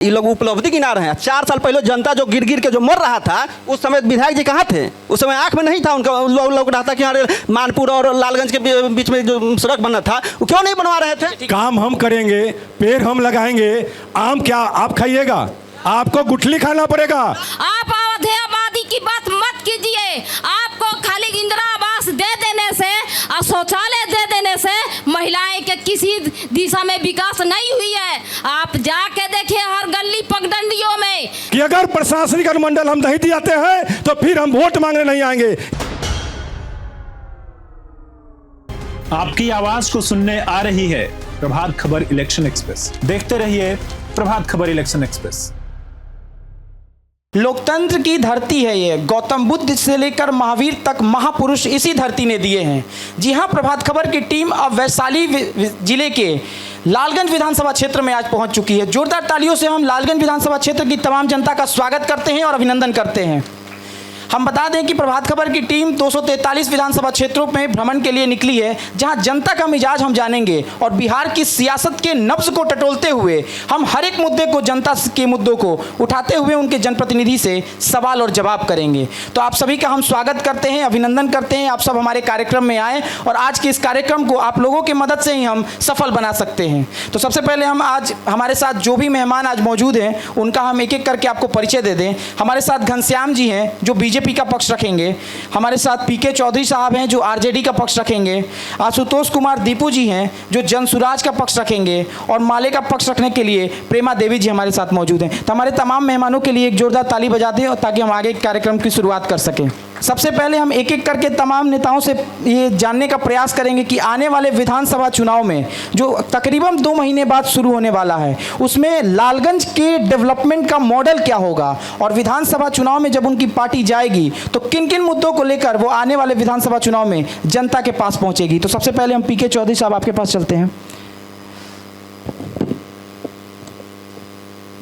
ये लोग उपलब्धि गिना रहे हैं। 4 साल पहले जनता जो गिर गिर के जो मर रहा था, उस समय विधायक जी कहाँ थे? उस समय आंख में नहीं था उनका, लोग रहा था कि अरे मानपुर और लालगंज के बीच में जो सड़क बनना था वो क्यों नहीं बनवा रहे थे? काम हम करेंगे, पेड़ हम लगाएंगे, आम क्या आप खाइएगा? आपको गुठली खाना पड़ेगा। आप अवधेयवादी की बात मत कीजिए। आपको खाली इंदिरा आवास दे देने से और शौचालय दे देने से महिलाएं के किसी दिशा में विकास नहीं हुई है। आप जाके देखिए हर गली पगडंडियों में कि अगर प्रशासनिक अनुमंडल हम नहीं दिलाते हैं तो फिर हम वोट मांगने नहीं आएंगे। आपकी आवाज को सुनने आ रही है प्रभात खबर इलेक्शन एक्सप्रेस। देखते रहिए प्रभात खबर इलेक्शन एक्सप्रेस। लोकतंत्र की धरती है ये। गौतम बुद्ध से लेकर महावीर तक महापुरुष इसी धरती ने दिए हैं। जी हां, प्रभात खबर की टीम अब वैशाली जिले के लालगंज विधानसभा क्षेत्र में आज पहुंच चुकी है। जोरदार तालियों से हम लालगंज विधानसभा क्षेत्र की तमाम जनता का स्वागत करते हैं और अभिनंदन करते हैं। हम बता दें कि प्रभात खबर की टीम 243 विधानसभा क्षेत्रों में भ्रमण के लिए निकली है, जहां जनता का मिजाज हम जानेंगे और बिहार की सियासत के नब्ज को टटोलते हुए हम हर एक मुद्दे को, जनता के मुद्दों को उठाते हुए उनके जनप्रतिनिधि से सवाल और जवाब करेंगे। तो आप सभी का हम स्वागत करते हैं, अभिनंदन करते हैं। आप सब हमारे कार्यक्रम में आए और आज के इस कार्यक्रम को आप लोगों की मदद से ही हम सफल बना सकते हैं। तो सबसे पहले हम आज हमारे साथ जो भी मेहमान आज मौजूद हैं उनका हम एक एक करके आपको परिचय दे दें। हमारे साथ घनश्याम जी हैं जो बीजेपी का पक्ष रखेंगे। हमारे साथ पीके चौधरी साहब हैं जो आरजेडी का पक्ष रखेंगे। आशुतोष कुमार दीपू जी हैं जो जनसुराज का पक्ष रखेंगे और माले का पक्ष रखने के लिए प्रेमा देवी जी हमारे साथ मौजूद हैं। तो हमारे तमाम मेहमानों के लिए एक जोरदार ताली बजा दें और ताकि हम आगे कार्यक्रम की शुरुआत कर सकें। सबसे पहले हम एक एक करके तमाम नेताओं से ये जानने का प्रयास करेंगे कि आने वाले विधानसभा चुनाव में जो तकरीबन 2 महीने बाद शुरू होने वाला है, उसमें लालगंज के डेवलपमेंट का मॉडल क्या होगा और विधानसभा चुनाव में जब उनकी पार्टी जाएगी तो किन किन मुद्दों को लेकर वो आने वाले विधानसभा चुनाव में जनता के पास पहुंचेगी। तो सबसे पहले हम पीके चौधरी साहब आपके पास चलते हैं।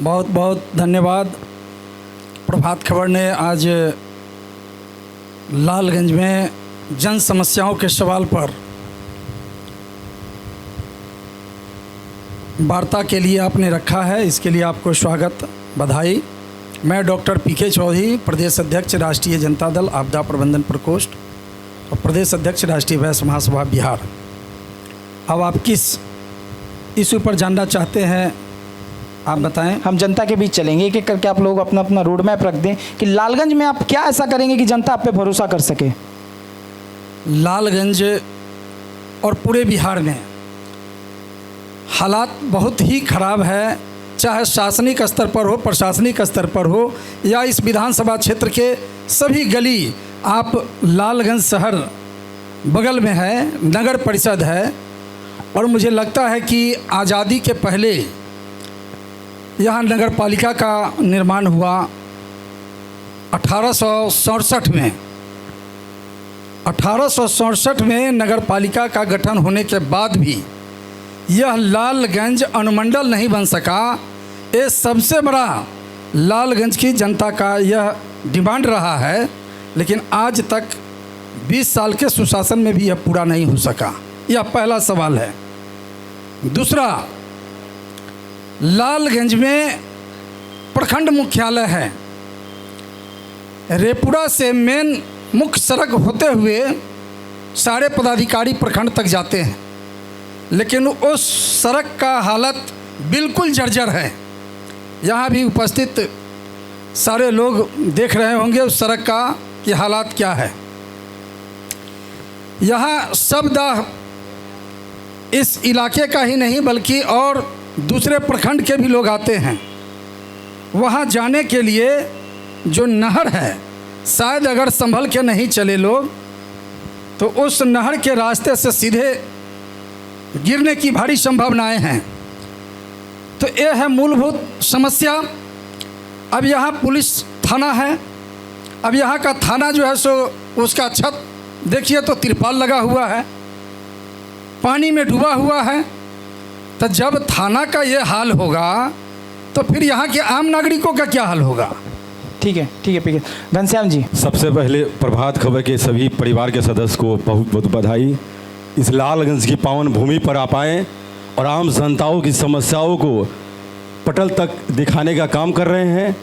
बहुत बहुत धन्यवाद। प्रभात खबर ने आज लालगंज में जन समस्याओं के सवाल पर वार्ता के लिए आपने रखा है, इसके लिए आपको स्वागत, बधाई। मैं डॉक्टर पीके चौधरी, प्रदेश अध्यक्ष राष्ट्रीय जनता दल आपदा प्रबंधन प्रकोष्ठ और प्रदेश अध्यक्ष राष्ट्रीय वैश्य महासभा बिहार। अब आप किस इशू पर जानना चाहते हैं आप बताएं। हम जनता के बीच चलेंगे, एक एक करके आप लोग अपना अपना रोड मैप रख दें कि लालगंज में आप क्या ऐसा करेंगे कि जनता आप पे भरोसा कर सके। लालगंज और पूरे बिहार में हालात बहुत ही खराब है, चाहे शासनिक स्तर पर हो, प्रशासनिक स्तर पर हो या इस विधानसभा क्षेत्र के सभी गली। आप लालगंज शहर बगल में है, नगर परिषद है और मुझे लगता है कि आज़ादी के पहले यहाँ नगर पालिका का निर्माण हुआ 1867 में। 1867 में नगर पालिका का गठन होने के बाद भी यह लालगंज अनुमंडल नहीं बन सका। ये सबसे बड़ा लालगंज की जनता का यह डिमांड रहा है, लेकिन आज तक 20 साल के सुशासन में भी यह पूरा नहीं हो सका। यह पहला सवाल है। दूसरा, लालगंज में प्रखंड मुख्यालय है। रेपुरा से मेन मुख्य सड़क होते हुए सारे पदाधिकारी प्रखंड तक जाते हैं, लेकिन उस सड़क का हालत बिल्कुल जर्जर है। यहाँ भी उपस्थित सारे लोग देख रहे होंगे उस सड़क का कि हालात क्या है। यहाँ शब्द इस इलाके का ही नहीं बल्कि और दूसरे प्रखंड के भी लोग आते हैं। वहाँ जाने के लिए जो नहर है, शायद अगर संभल के नहीं चले लोग तो उस नहर के रास्ते से सीधे गिरने की भारी संभावनाएं हैं। तो ये है मूलभूत समस्या। अब यहाँ पुलिस थाना है। अब यहाँ का थाना जो है सो उसका छत देखिए तो तिरपाल लगा हुआ है, पानी में डूबा हुआ है। तो जब थाना का ये हाल होगा तो फिर यहाँ के आम नागरिकों का क्या हाल होगा। ठीक है, ठीक है। घनश्याम जी, सबसे पहले प्रभात खबर के सभी परिवार के सदस्य को बहुत बहुत बधाई। इस लालगंज की पावन भूमि पर आ पाएँ और आम जनताओं की समस्याओं को पटल तक दिखाने का काम कर रहे हैं,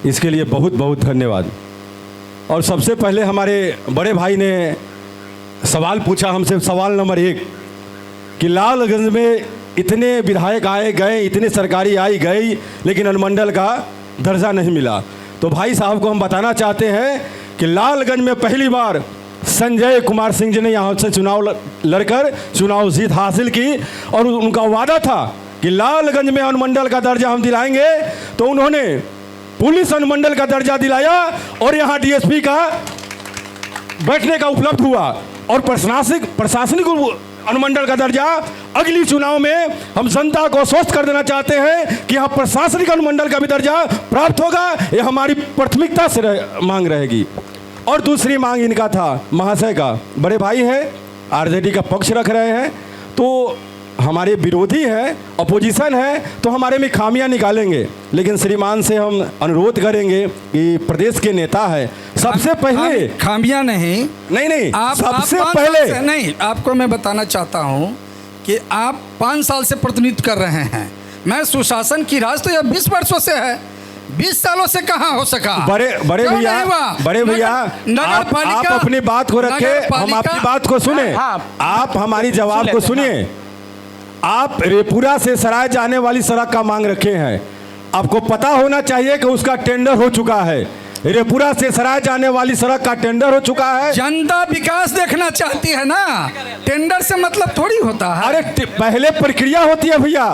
इसके लिए बहुत बहुत धन्यवाद। और सबसे पहले हमारे बड़े भाई ने सवाल पूछा हमसे, सवाल नंबर 1 कि लालगंज में इतने विधायक आए गए, इतने सरकारी आई गई, लेकिन अनुमंडल का दर्जा नहीं मिला। तो भाई साहब को हम बताना चाहते हैं कि लालगंज में पहली बार संजय कुमार सिंह जी ने यहाँ से चुनाव लड़कर चुनाव जीत हासिल की, और उनका वादा था कि लालगंज में अनुमंडल का दर्जा हम दिलाएंगे। तो उन्होंने पुलिस अनुमंडल का दर्जा दिलाया और यहाँ डीएसपी का बैठने का उपलब्ध हुआ, और प्रशासनिक अनुमंडल का दर्जा अगली चुनाव में हम जनता को आश्वस्त कर देना चाहते हैं कि यहाँ प्रशासनिक अनुमंडल का भी दर्जा प्राप्त होगा। ये हमारी प्राथमिकता से मांग रहेगी। और दूसरी मांग इनका था, महाशय का, बड़े भाई हैं, आरजेडी का पक्ष रख रहे हैं, तो हमारे विरोधी हैं, अपोजिशन है, तो हमारे में खामियां निकालेंगे। लेकिन श्रीमान से हम अनुरोध करेंगे कि प्रदेश के नेता है, सबसे पहले खामियां नहीं आप सबसे आप 5 पहले साल से नहीं, आपको मैं बताना चाहता हूं कि आप 5 साल से प्रतिनिधित्व कर रहे हैं। मैं सुशासन की राज तो यह 20 वर्षों से है, 20 सालों से कहाँ हो सका? बड़े भैया आप अपनी बात को रखे, हम आपकी बात को सुने, आप हमारी जवाब को सुनिए। आप रेपुरा से सराय जाने वाली सड़क का मांग रखे हैं, आपको पता होना चाहिए कि उसका टेंडर हो चुका है। रेपुरा से सराय जाने वाली सड़क का टेंडर हो चुका है। जनता विकास देखना चाहती है ना, टेंडर से मतलब थोड़ी होता है। अरे पहले प्रक्रिया होती है भैया,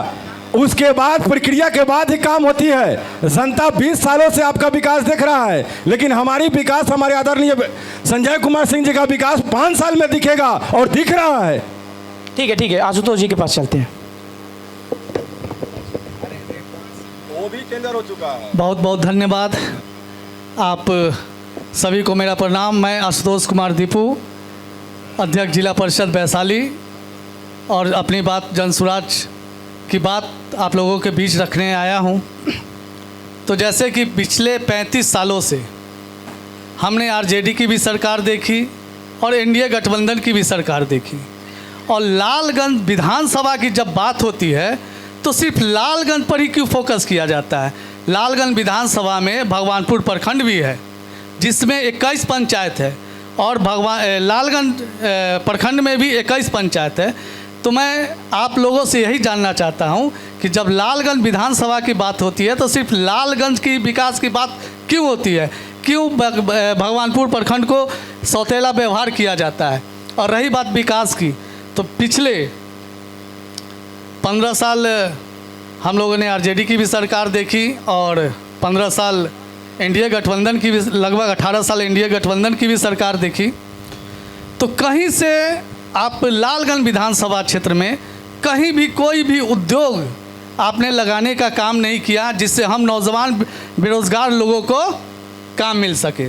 उसके बाद प्रक्रिया के बाद ही काम होती है। जनता 20 सालों से आपका विकास देख रहा है, लेकिन हमारी विकास, हमारे आदरणीय संजय कुमार सिंह जी का विकास 5 साल में दिखेगा और दिख रहा है। ठीक है, आशुतोष जी के पास चलते हैं। वो भी टेंडर हो चुका है। बहुत बहुत धन्यवाद। आप सभी को मेरा प्रणाम। मैं आशुतोष कुमार दीपू, अध्यक्ष जिला परिषद वैशाली, और अपनी बात जनसुराज की बात आप लोगों के बीच रखने आया हूं। तो जैसे कि पिछले 35 सालों से हमने आरजेडी की भी सरकार देखी और एनडीए गठबंधन की भी सरकार देखी, और लालगंज विधानसभा की जब बात होती है तो सिर्फ लालगंज पर ही क्यों फोकस किया जाता है? लालगंज विधानसभा में भगवानपुर प्रखंड भी है जिसमें 21 पंचायत है, और लालगंज प्रखंड में भी 21 पंचायत है। तो मैं आप लोगों से यही जानना चाहता हूं कि जब लालगंज विधानसभा की बात होती है तो सिर्फ लालगंज की विकास की बात क्यों होती है? क्यों भगवानपुर प्रखंड को सौतेला व्यवहार किया जाता है? और रही बात विकास की, तो पिछले 15 साल हम लोगों ने आरजेडी की भी सरकार देखी और 15 साल एनडीए गठबंधन की भी, लगभग 18 साल एनडीए गठबंधन की भी सरकार देखी। तो कहीं से आप लालगंज विधानसभा क्षेत्र में कहीं भी कोई भी उद्योग आपने लगाने का काम नहीं किया जिससे हम नौजवान बेरोजगार लोगों को काम मिल सके।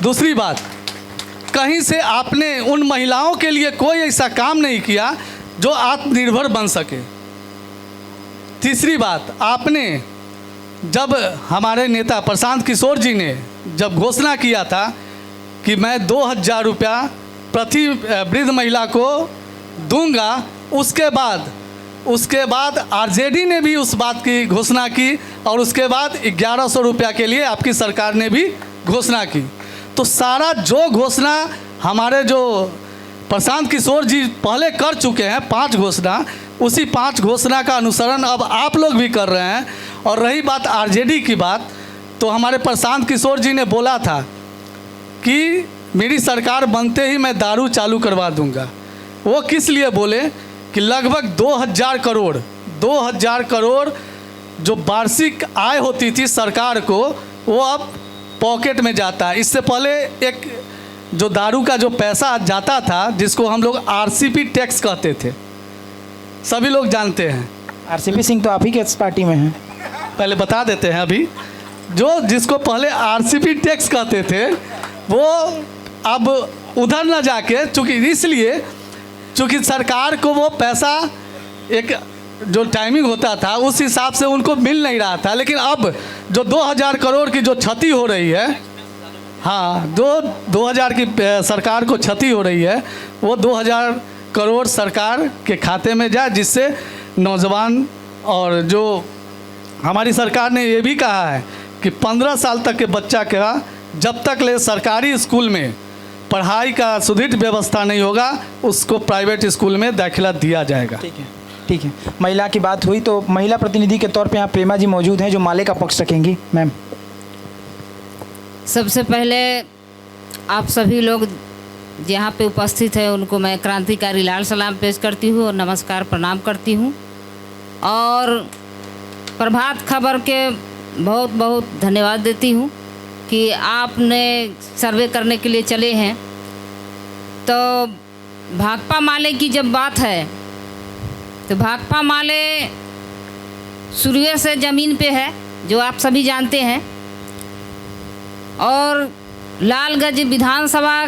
दूसरी बात, कहीं से आपने उन महिलाओं के लिए कोई ऐसा काम नहीं किया जो आत्मनिर्भर बन सके। तीसरी बात, आपने जब हमारे नेता प्रशांत किशोर जी ने जब घोषणा किया था कि मैं 2000 रुपया प्रति वृद्ध महिला को दूंगा, उसके बाद आरजेडी ने भी उस बात की घोषणा की, और उसके बाद 1100 रुपया के लिए आपकी सरकार ने भी घोषणा की। तो सारा जो घोषणा हमारे जो प्रशांत किशोर जी पहले कर चुके हैं 5 घोषणा, उसी 5 घोषणा का अनुसरण अब आप लोग भी कर रहे हैं। और रही बात आरजेडी की बात, तो हमारे प्रशांत किशोर जी ने बोला था कि मेरी सरकार बनते ही मैं दारू चालू करवा दूंगा। वो किस लिए बोले कि लगभग 2000 करोड़ जो वार्षिक आय होती थी सरकार को, वो अब पॉकेट में जाता है। इससे पहले एक जो दारू का जो पैसा जाता था, जिसको हम लोग आरसीपी टैक्स कहते थे, सभी लोग जानते हैं। आरसीपी सिंह तो आप ही के पार्टी में हैं। पहले बता देते हैं, अभी जिसको पहले आरसीपी टैक्स कहते थे, वो अब उधर न जाके, चूँकि सरकार को वो पैसा एक जो टाइमिंग होता था उस हिसाब से उनको मिल नहीं रहा था। लेकिन अब जो 2000 करोड़ की जो क्षति हो रही है, हाँ, 2000 की सरकार को क्षति हो रही है, वो 2000 करोड़ सरकार के खाते में जाए, जिससे नौजवान और जो हमारी सरकार ने ये भी कहा है कि 15 साल तक के बच्चा का जब तक ले सरकारी स्कूल में पढ़ाई का सुदृढ़ व्यवस्था नहीं होगा उसको प्राइवेट स्कूल में दाखिला दिया जाएगा। ठीक है। महिला की बात हुई तो महिला प्रतिनिधि के तौर पे यहाँ प्रेमा जी मौजूद हैं जो माले का पक्ष रखेंगी। मैम, सबसे पहले आप सभी लोग यहाँ पे उपस्थित हैं उनको मैं क्रांतिकारी लाल सलाम पेश करती हूँ और नमस्कार प्रणाम करती हूँ। और प्रभात खबर के बहुत बहुत धन्यवाद देती हूँ कि आपने सर्वे करने के लिए चले हैं। तो भाकपा माले की जब बात है तो भाकपा माले शुरू से ज़मीन पे है जो आप सभी जानते हैं। और लालगंज विधानसभा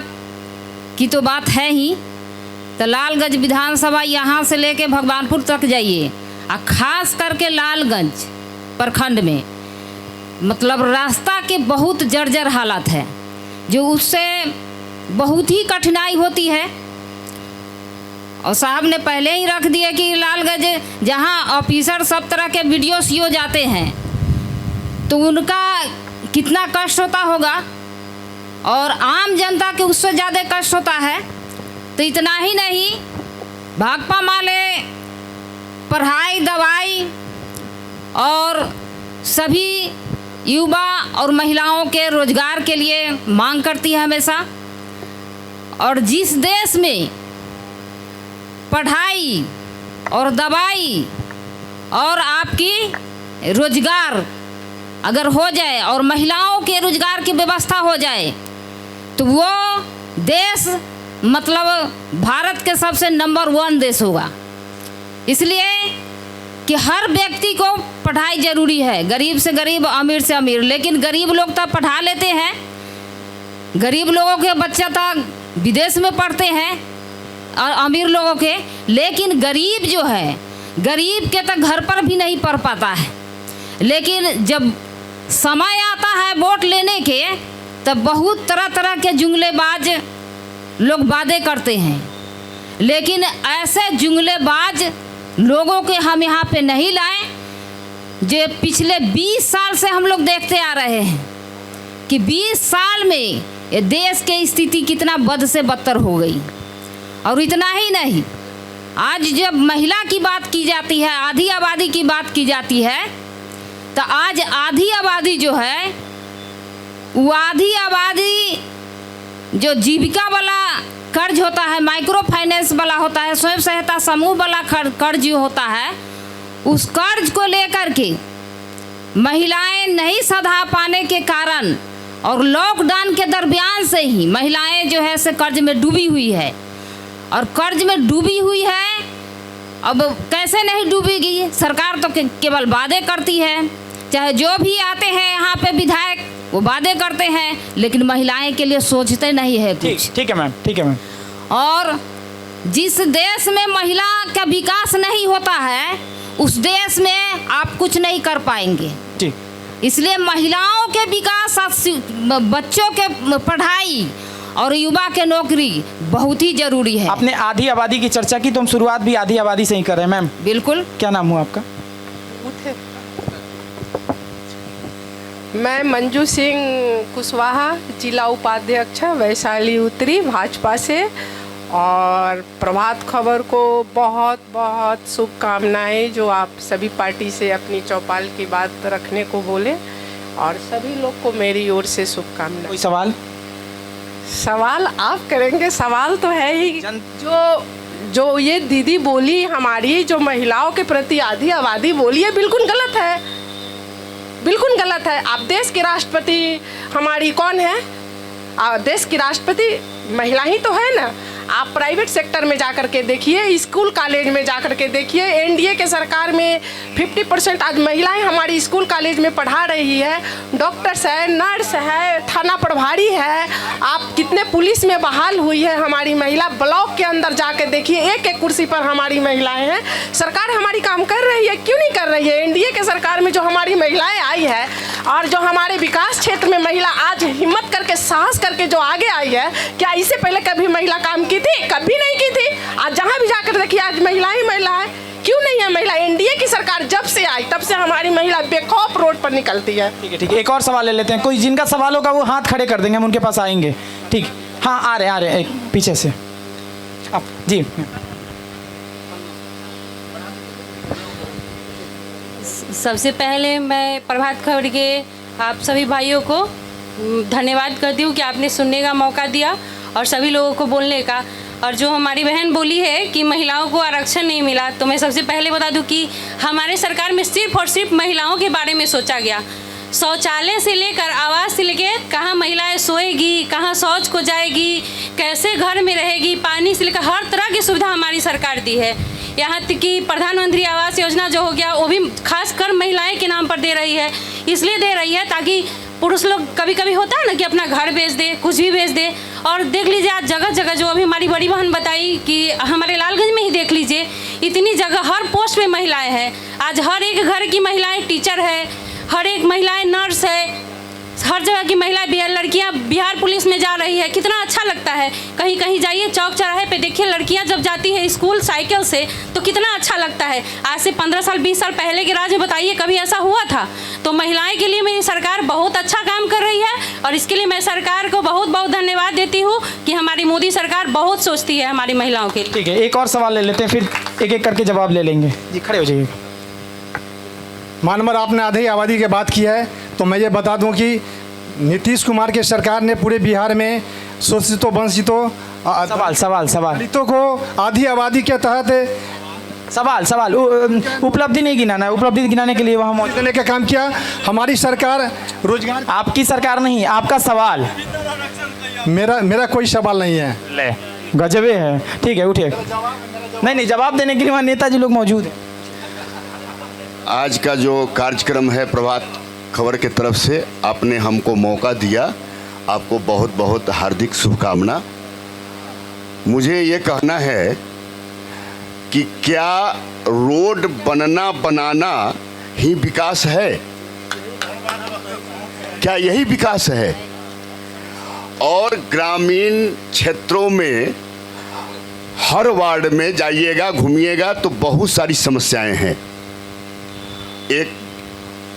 की तो बात है ही, तो लालगंज विधानसभा यहाँ से लेके भगवानपुर तक जाइए और ख़ास करके लालगंज प्रखंड में मतलब रास्ता के बहुत जर्जर हालत है जो उससे बहुत ही कठिनाई होती है। और साहब ने पहले ही रख दिया कि लालगंज जहाँ ऑफिसर सब तरह के वीडियो सीओ जाते हैं तो उनका कितना कष्ट होता होगा और आम जनता के उससे ज़्यादा कष्ट होता है। तो इतना ही नहीं, भाकपा माले पढ़ाई दवाई और सभी युवा और महिलाओं के रोजगार के लिए मांग करती है हमेशा। और जिस देश में पढ़ाई और दवाई और आपकी रोजगार अगर हो जाए और महिलाओं के रोजगार की व्यवस्था हो जाए तो वो देश मतलब भारत के सबसे नंबर 1 देश होगा। इसलिए कि हर व्यक्ति को पढ़ाई ज़रूरी है, गरीब से गरीब अमीर से अमीर। लेकिन गरीब लोग तो पढ़ा लेते हैं, गरीब लोगों के बच्चे तो विदेश में पढ़ते हैं और अमीर लोगों के, लेकिन गरीब जो है गरीब के तो घर पर भी नहीं पढ़ पाता है। लेकिन जब समय आता है वोट लेने के तब बहुत तरह तरह के जुमलेबाज लोग वादे करते हैं, लेकिन ऐसे जुमलेबाज लोगों के हम यहाँ पे नहीं लाएं। जो पिछले 20 साल से हम लोग देखते आ रहे हैं कि 20 साल में ये देश की स्थिति कितना बद से बदतर हो गई। और इतना ही नहीं, आज जब महिला की बात की जाती है, आधी आबादी की बात की जाती है, तो आज आधी आबादी जो है वो आधी आबादी जो जीविका वाला कर्ज होता है, माइक्रो फाइनेंस वाला होता है, स्वयं सहायता समूह वाला कर्ज जो होता है, उस कर्ज को लेकर के महिलाएं नहीं सधा पाने के कारण और लॉकडाउन के दरमियान से ही महिलाएं जो है से कर्ज में डूबी हुई है। और कर्ज में डूबी हुई है, अब कैसे नहीं डूबेगी? सरकार तो केवल वादे करती है, चाहे जो भी आते हैं यहाँ पे विधायक वो वादे करते हैं, लेकिन महिलाएं के लिए सोचते नहीं है कुछ। ठीक है मैम, ठीक है मैम। और जिस देश में महिला का विकास नहीं होता है उस देश में आप कुछ नहीं कर पाएंगे। ठीक, इसलिए महिलाओं के विकास, बच्चों के पढ़ाई और युवा के नौकरी बहुत ही जरूरी है। आपने आधी आबादी की चर्चा की तो हम शुरुआत भी आधी आबादी से ही कर रहे हैं। मैम बिल्कुल। क्या नाम हुआ आपका? मैं मंजू सिंह कुशवाहा, जिला उपाध्यक्ष वैशाली उत्तरी भाजपा से। और प्रभात खबर को बहुत बहुत शुभकामनाएं जो आप सभी पार्टी से अपनी चौपाल की बात रखने को बोले, और सभी लोग को मेरी ओर से शुभकामनाएं। कोई सवाल? सवाल आप करेंगे, सवाल तो है ही। जो ये दीदी बोली हमारी जो महिलाओं के प्रति आधी आबादी बोली है, बिल्कुल गलत है, बिल्कुल गलत है। आप देश के राष्ट्रपति हमारी कौन है? देश की राष्ट्रपति महिला ही तो है ना। आप प्राइवेट सेक्टर में जाकर के देखिए, स्कूल कॉलेज में जाकर के देखिए, एनडीए के सरकार में 50% आज महिलाएं हमारी स्कूल कॉलेज में पढ़ा रही है। डॉक्टर्स है, नर्स है, थाना प्रभारी है। आप कितने पुलिस में बहाल हुई है हमारी महिला। ब्लॉक के अंदर जाके देखिए, एक एक कुर्सी पर हमारी महिलाएं हैं। सरकार हमारी काम कर रही है, क्यों नहीं कर रही है? एनडीए के सरकार में जो हमारी महिलाएं आई है, और जो हमारे विकास क्षेत्र में महिला आज हिम्मत करके साहस करके जो आगे आई है, क्या इससे पहले कभी महिला काम की थी? कभी नहीं की थी। आज जहाँ भी जाकर देखिए आज महिला ही महिला है। क्यों नहीं है महिला? एनडीए की सरकार जब से आई तब से हमारी महिला बेखौफ रोड पर निकलती है। ठीक है, एक और सवाल ले लेते हैं। कोई जिनका सवाल होगा वो हाथ खड़े कर देंगे, हम उनके पास आएंगे। ठीक, हाँ आ रहे एक पीछे से आप जी। सबसे पहले मैं प्रभात खबर के आप सभी भाइयों को धन्यवाद करती हूँ कि आपने सुनने का मौका दिया और सभी लोगों को बोलने का। और जो हमारी बहन बोली है कि महिलाओं को आरक्षण नहीं मिला, तो मैं सबसे पहले बता दूं कि हमारे सरकार में सिर्फ और सिर्फ महिलाओं के बारे में सोचा गया। शौचालय से लेकर आवास से लेकर कहाँ महिलाएं सोएगी, कहाँ शौच को जाएगी, कैसे घर में रहेगी, पानी से लेकर हर तरह की सुविधा हमारी सरकार दी है। यहाँ तक कि प्रधानमंत्री आवास योजना जो हो गया वो भी खासकर महिलाएं के नाम पर दे रही है। इसलिए दे रही है ताकि पुरुष लोग कभी कभी होता है ना कि अपना घर बेच दे, कुछ भी बेच दे। और देख लीजिए आज जगह जगह जो अभी हमारी बड़ी बहन बताई कि हमारे लालगंज में ही देख लीजिए इतनी जगह हर पोस्ट में महिलाएं हैं। आज हर एक घर की महिलाएं टीचर है, हर एक महिलाएं नर्स है, हर जगह की महिलाएं लड़कियां बिहार पुलिस में जा रही है। कितना अच्छा लगता है। कहीं कहीं जाइए चौक चौराहे पे देखिए लड़कियां जब जाती है स्कूल साइकिल से तो कितना अच्छा लगता है। आज से 15 साल 20 साल पहले के राज में बताइए कभी ऐसा हुआ था? तो महिलाएं के लिए मेरी सरकार बहुत अच्छा काम कर रही है और इसके लिए मैं सरकार को बहुत बहुत धन्यवाद देती हूँ कि हमारी मोदी सरकार बहुत सोचती है हमारी महिलाओं के लिए। ठीक है, एक और सवाल ले लेते हैं, फिर एक एक करके जवाब ले लेंगे। जी खड़े हो जाइए। मानवर आपने आधी आबादी की बात की है, तो मैं ये बता दूं कि नीतीश कुमार की सरकार ने पूरे बिहार में शोषितों वंचितों दलितों को आधी आबादी के तहत सवाल उपलब्धि नहीं गिनाना है। उपलब्धि गिनाने के लिए वहाँ मौजूद देने का काम किया हमारी सरकार। रोजगार आपकी सरकार नहीं, आपका सवाल। मेरा कोई सवाल नहीं है। ले गजबे है। ठीक है, उठिए। नहीं जवाब देने के लिए वहाँ नेताजी लोग मौजूद हैं। आज का जो कार्यक्रम है प्रभात खबर के तरफ से आपने हमको मौका दिया, आपको बहुत बहुत हार्दिक शुभकामना। मुझे ये कहना है कि क्या रोड बनाना ही विकास है? क्या यही विकास है? और ग्रामीण क्षेत्रों में हर वार्ड में जाइएगा, घूमिएगा तो बहुत सारी समस्याएं हैं। एक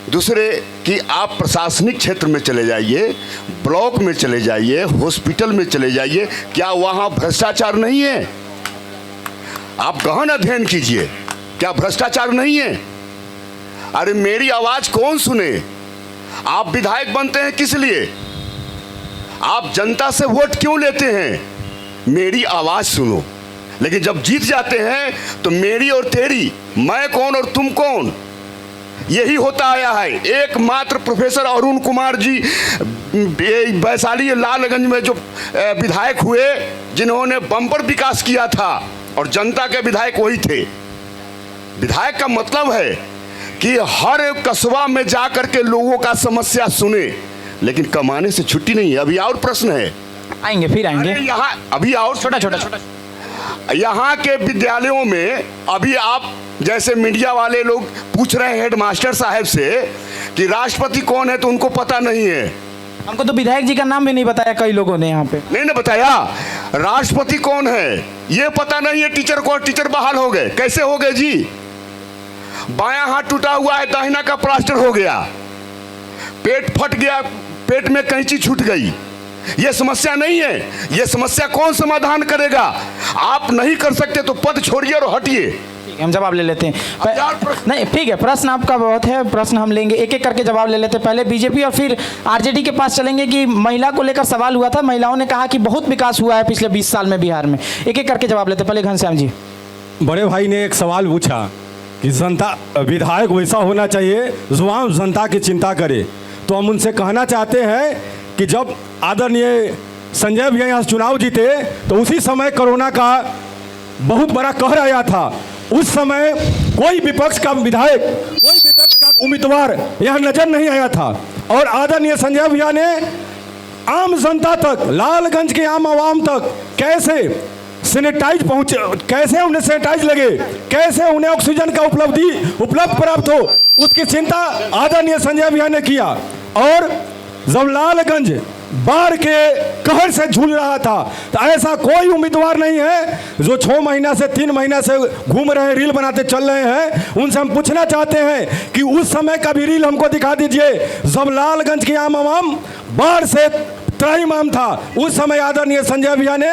दूसरे कि आप प्रशासनिक क्षेत्र में चले जाइए, ब्लॉक में चले जाइए, हॉस्पिटल में चले जाइए, क्या वहाँ भ्रष्टाचार नहीं है? आप गहन अध्ययन कीजिए, क्या भ्रष्टाचार नहीं है? अरे मेरी आवाज़ कौन सुने? आप विधायक बनते हैं किस लिए? आप जनता से वोट क्यों लेते हैं? मेरी आवाज़ सुनो। लेकिन जब जीत जाते हैं तो मेरी और तेरी, मैं कौन और तुम कौन, यही होता आया है। एकमात्र प्रोफेसर अरुण कुमार जी वैशाली लालगंज में जो विधायक हुए, जिन्होंने बम्पर विकास किया था और जनता के विधायक वही थे। विधायक का मतलब है कि हर कस्बा में जा करके लोगों का समस्या सुने, लेकिन कमाने से छुट्टी नहीं है। अभी और प्रश्न है, आएंगे फिर आएंगे। यहाँ अभी और छोटा यहाँ के विद्यालयों में अभी आप जैसे मीडिया वाले लोग पूछ रहे हैं हेडमास्टर साहब से कि राष्ट्रपति कौन है, तो उनको पता नहीं है। हमको तो विधायक जी का नाम भी नहीं बताया कई लोगों ने यहाँ पे। नहीं बताया राष्ट्रपति कौन है ये पता नहीं है। टीचर को टीचर बहाल हो गए, कैसे हो गए जी? बायां हाथ टूटा हुआ है, दाहिना का प्लास्टर हो गया, पेट फट गया, पेट में कैंची छूट गई। ये समस्या नहीं है। ये समस्या कौन समाधान करेगा? आप नहीं कर सकते तो पद छोड़िए और हटिए। ठीक है, हम जवाब ले लेते हैं। नहीं ठीक है, प्रश्न आपका बहुत है, प्रश्न हम लेंगे, एक एक करके जवाब ले लेते हैं। पहले बीजेपी और फिर आरजेडी के पास चलेंगे कि महिला को लेकर सवाल हुआ था। महिलाओं ने कहा कि बहुत विकास हुआ है पिछले 20 साल में बिहार में। एक एक करके जवाब लेते हैं। पहले घनश्याम जी। बड़े भाई ने एक सवाल पूछा कि जनता विधायक वैसा होना चाहिए जो आम जनता की चिंता करे। तो हम उनसे कहना चाहते हैं कि जब आदरणीय संजय भैया यहाँ चुनाव जीते तो उसी समय कोरोना का बहुत बड़ा कहर आया था। उस समय कोई विपक्ष का विधायक, कोई विपक्ष का उम्मीदवार यहाँ नजर नहीं आया था और आदरणीय संजय भैया ने आम जनता तक, लालगंज के आम आवाम तक कैसे सैनिटाइज पहुँचे, कैसे उन्हें सैनिटाइज लगे, कैसे उन्हें ऑक्सीजन का उपलब्ध प्राप्त हो, उसकी चिंता आदरणीय संजय भैया ने किया। और जब लालगंज बाढ़ के कहर से झूल रहा था तो ऐसा कोई उम्मीदवार नहीं है जो 6 महीना से 3 महीना से घूम रहे हैं, रील बनाते चल रहे हैं। उनसे हम पूछना चाहते हैं कि उस समय का भी रील हमको दिखा दीजिए जब लालगंज की आम आवाम बाढ़ से त्राहिमाम था। उस समय आदरणीय संजय भैया ने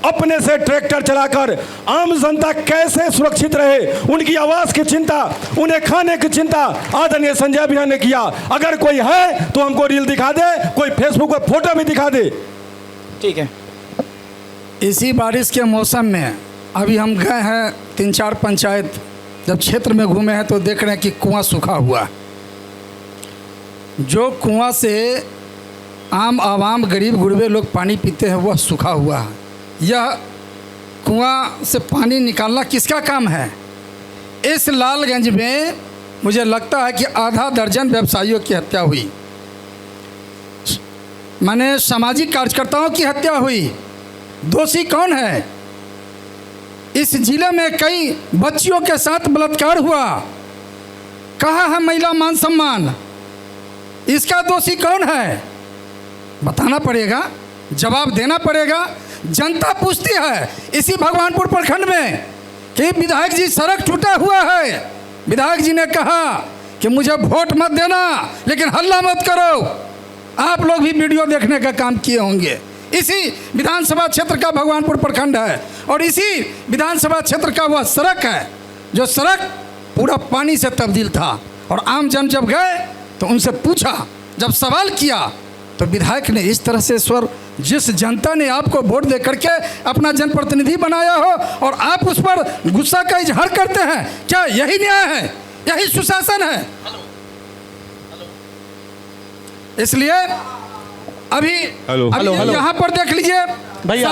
अपने से ट्रैक्टर चलाकर आम जनता कैसे सुरक्षित रहे, उनकी आवास की चिंता, उन्हें खाने की चिंता आदरणीय संजय भैया ने किया। अगर कोई है तो हमको रील दिखा दे, कोई फेसबुक पर फोटो भी दिखा दे। ठीक है। इसी बारिश के मौसम में अभी हम गए हैं 3-4 पंचायत, जब क्षेत्र में घूमे हैं तो देख रहे हैं कि कुआं सूखा हुआ है। जो कुआं से आम आवाम गरीब गुरबे लोग पानी पीते हैं वह सूखा हुआ है। यह कुआं से पानी निकालना किसका काम है? इस लालगंज में मुझे लगता है कि आधा दर्जन व्यवसायियों की हत्या हुई, माने सामाजिक कार्यकर्ताओं की हत्या हुई। दोषी कौन है? इस जिले में कई बच्चियों के साथ बलात्कार हुआ। कहाँ है महिला मान सम्मान? इसका दोषी कौन है? बताना पड़ेगा, जवाब देना पड़ेगा। जनता पूछती है इसी भगवानपुर प्रखंड में कि विधायक जी सड़क टूटा हुआ है। विधायक जी ने कहा कि मुझे वोट मत देना लेकिन हल्ला मत करो। आप लोग भी वीडियो देखने का काम किए होंगे। इसी विधानसभा क्षेत्र का भगवानपुर प्रखंड है और इसी विधानसभा क्षेत्र का वह सड़क है जो सड़क पूरा पानी से तब्दील था। और आम जन जब गए तो उनसे पूछा, जब सवाल किया तो विधायक ने इस तरह से स्वर, जिस जनता ने आपको वोट दे करके अपना जनप्रतिनिधि बनाया हो और आप उस पर गुस्सा का इजहार करते हैं, क्या यही न्याय है? यही सुशासन है? इसलिए अभी यहाँ पर देख लीजिए भैया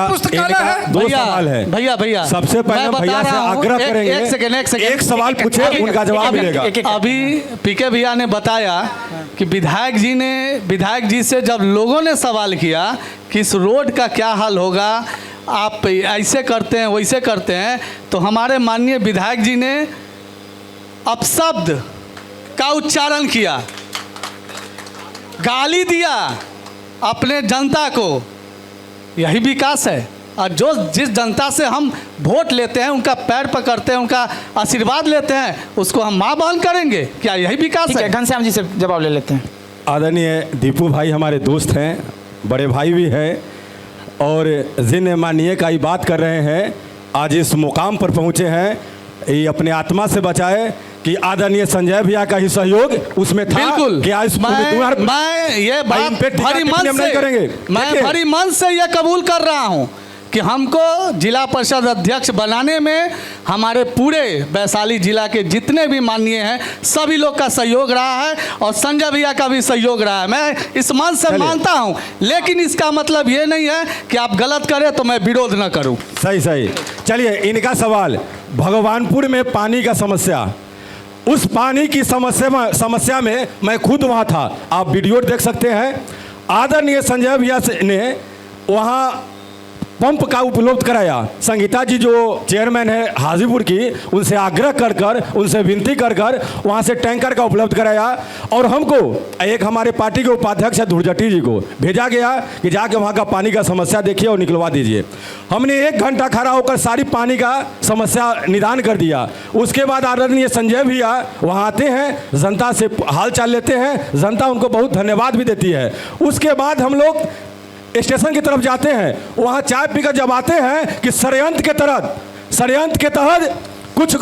पुस्तकालय है। दो सवाल है भैया सबसे पहले भैया से आग्रह करेंगे, एक सवाल पूछे, उनका जवाब मिलेगा। अभी पीके भैया ने बताया कि विधायक जी से जब लोगों ने सवाल किया कि इस रोड का क्या हाल होगा, आप ऐसे करते हैं वैसे करते हैं, तो हमारे माननीय विधायक जी ने अपशब्द का उच्चारण किया, गाली दिया अपने जनता को। यही विकास है। और जिस जनता से हम वोट लेते हैं, उनका पैर पकड़ते हैं, उनका आशीर्वाद लेते हैं, उसको हम माँ बहन करेंगे, क्या यही विकास है? घनश्याम जी से जवाब ले लेते हैं। आदरणीय दीपू भाई हमारे दोस्त हैं, बड़े भाई भी हैं, और जिन माननीय का ही बात कर रहे हैं, आज इस मुकाम पर पहुँचे हैं, ये अपने आत्मा से बचाए कि आदरणीय संजय भैया का ही सहयोग उसमें था। बिल्कुल। कि आज मैं ये बात भरी मन से ये कबूल कर रहा हूँ कि हमको जिला परिषद अध्यक्ष बनाने में हमारे पूरे वैशाली जिला के जितने भी माननीय हैं सभी लोग का सहयोग रहा है और संजय भैया का भी सहयोग रहा है। मैं इस मन से मानता हूं, लेकिन इसका मतलब ये नहीं है कि आप गलत करें तो मैं विरोध न करूं। सही। चलिए, इनका सवाल, भगवानपुर में पानी का समस्या, उस पानी की समस्या में मैं खुद वहाँ था, आप वीडियो देख सकते हैं। आदरणीय संजय भैया ने वहाँ पंप का उपलब्ध कराया। संगीता जी जो चेयरमैन है हाजीपुर की, उनसे आग्रह कर उनसे विनती कर वहाँ से टैंकर का उपलब्ध कराया। और हमको एक हमारे पार्टी के उपाध्यक्ष है धुरजटी जी को भेजा गया कि जाके वहाँ का पानी का समस्या देखिए और निकलवा दीजिए। हमने 1 घंटा खड़ा होकर सारी पानी का समस्या निदान कर दिया। उसके बाद आदरणीय संजय भैया वहाँ आते हैं, जनता से हाल चाल लेते हैं, जनता उनको बहुत धन्यवाद भी देती है। उसके बाद हम लोग स्टेशन की तरफ जाते हैं, वहाँ चाय पीकर जब आते हैं कि षड्यंत्र के तहत कुछ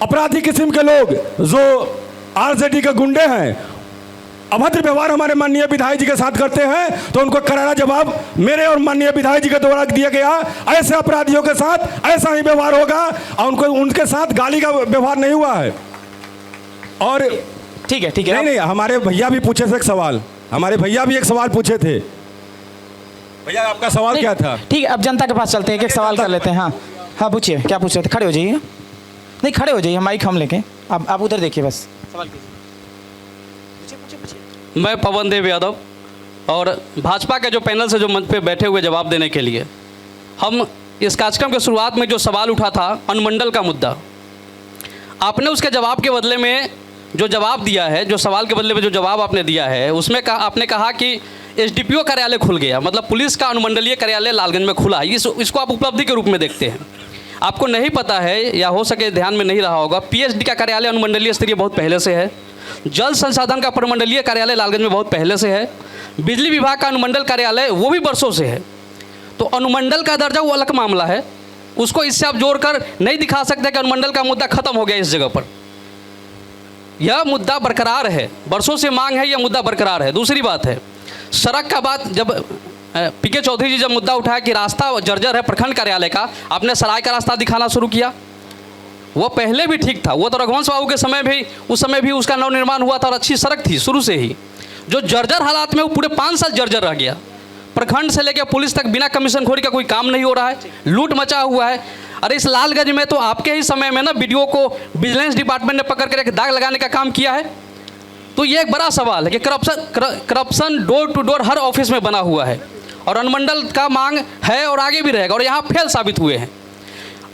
अपराधी किस्म के लोग जो आरजेडी के गुंडे हैं अभद्र व्यवहार हमारे माननीय विधायक जी के साथ करते हैं, तो उनको करारा जवाब मेरे और माननीय विधायक जी के द्वारा दिया गया। ऐसे अपराधियों के साथ ऐसा ही व्यवहार होगा और उनके साथ गाली का व्यवहार नहीं हुआ है। और ठीक है नहीं, हमारे भैया भी पूछे थे एक सवाल, हमारे भैया भी एक सवाल पूछे थे। भैया आपका सवाल क्या था? ठीक है, अब जनता के पास चलते हैं, एक सवाल कर लेते हैं। हाँ पूछिए, क्या पूछ रहे थे? खड़े हो जाइए, नहीं खड़े हो जाइए, माइक हम लेके, आप उधर देखिए, बस सवाल कीजिए। मैं पवन देव यादव, और भाजपा के जो पैनल से जो मंच पे बैठे हुए जवाब देने के लिए, हम इस कार्यक्रम के शुरुआत में जो सवाल उठा था अनुमंडल का मुद्दा, आपने उसके जवाब के बदले में जो जवाब दिया है, जो सवाल के बदले में जो जवाब आपने दिया है, उसमें आपने कहा कि एसडीपीओ कार्यालय खुल गया, मतलब पुलिस का अनुमंडलीय कार्यालय लालगंज में खुला है। इसको आप उपलब्धि के रूप में देखते हैं। आपको नहीं पता है या हो सके ध्यान में नहीं रहा होगा, पीएचडी का कार्यालय अनुमंडलीय स्तरीय बहुत पहले से है। जल संसाधन का प्रमंडलीय कार्यालय लालगंज में बहुत पहले से है। बिजली विभाग का अनुमंडल कार्यालय वो भी वर्षों से है। तो अनुमंडल का दर्जा वो अलग मामला है, उसको इससे आप जोड़कर नहीं दिखा सकते कि अनुमंडल का मुद्दा खत्म हो गया इस जगह पर। यह मुद्दा बरकरार है, वर्षों से मांग है, यह मुद्दा बरकरार है। दूसरी बात है सड़क का बात, जब पीके चौधरी जी जब मुद्दा उठाया कि रास्ता जर्जर है प्रखंड कार्यालय का, आपने सराय का रास्ता दिखाना शुरू किया। वो पहले भी ठीक था, वो तो रघुवंश बाबू के समय भी, उस समय भी उसका नवनिर्माण हुआ था और अच्छी सड़क थी शुरू से ही। जो जर्जर हालात में वो पूरे 5 साल जर्जर रह गया। प्रखंड से लेकर पुलिस तक बिना कमीशन खोरी का कोई काम नहीं हो रहा है, लूट मचा हुआ है। अरे इस लालगंज में तो आपके ही समय में ना वीडियो को विजिलेंस डिपार्टमेंट ने पकड़ कर एक दाग लगाने का काम किया है। तो ये एक बड़ा सवाल है कि करप्शन डोर टू डोर हर ऑफिस में बना हुआ है और अनुमंडल का मांग है और आगे भी रहेगा और यहाँ फेल साबित हुए हैं।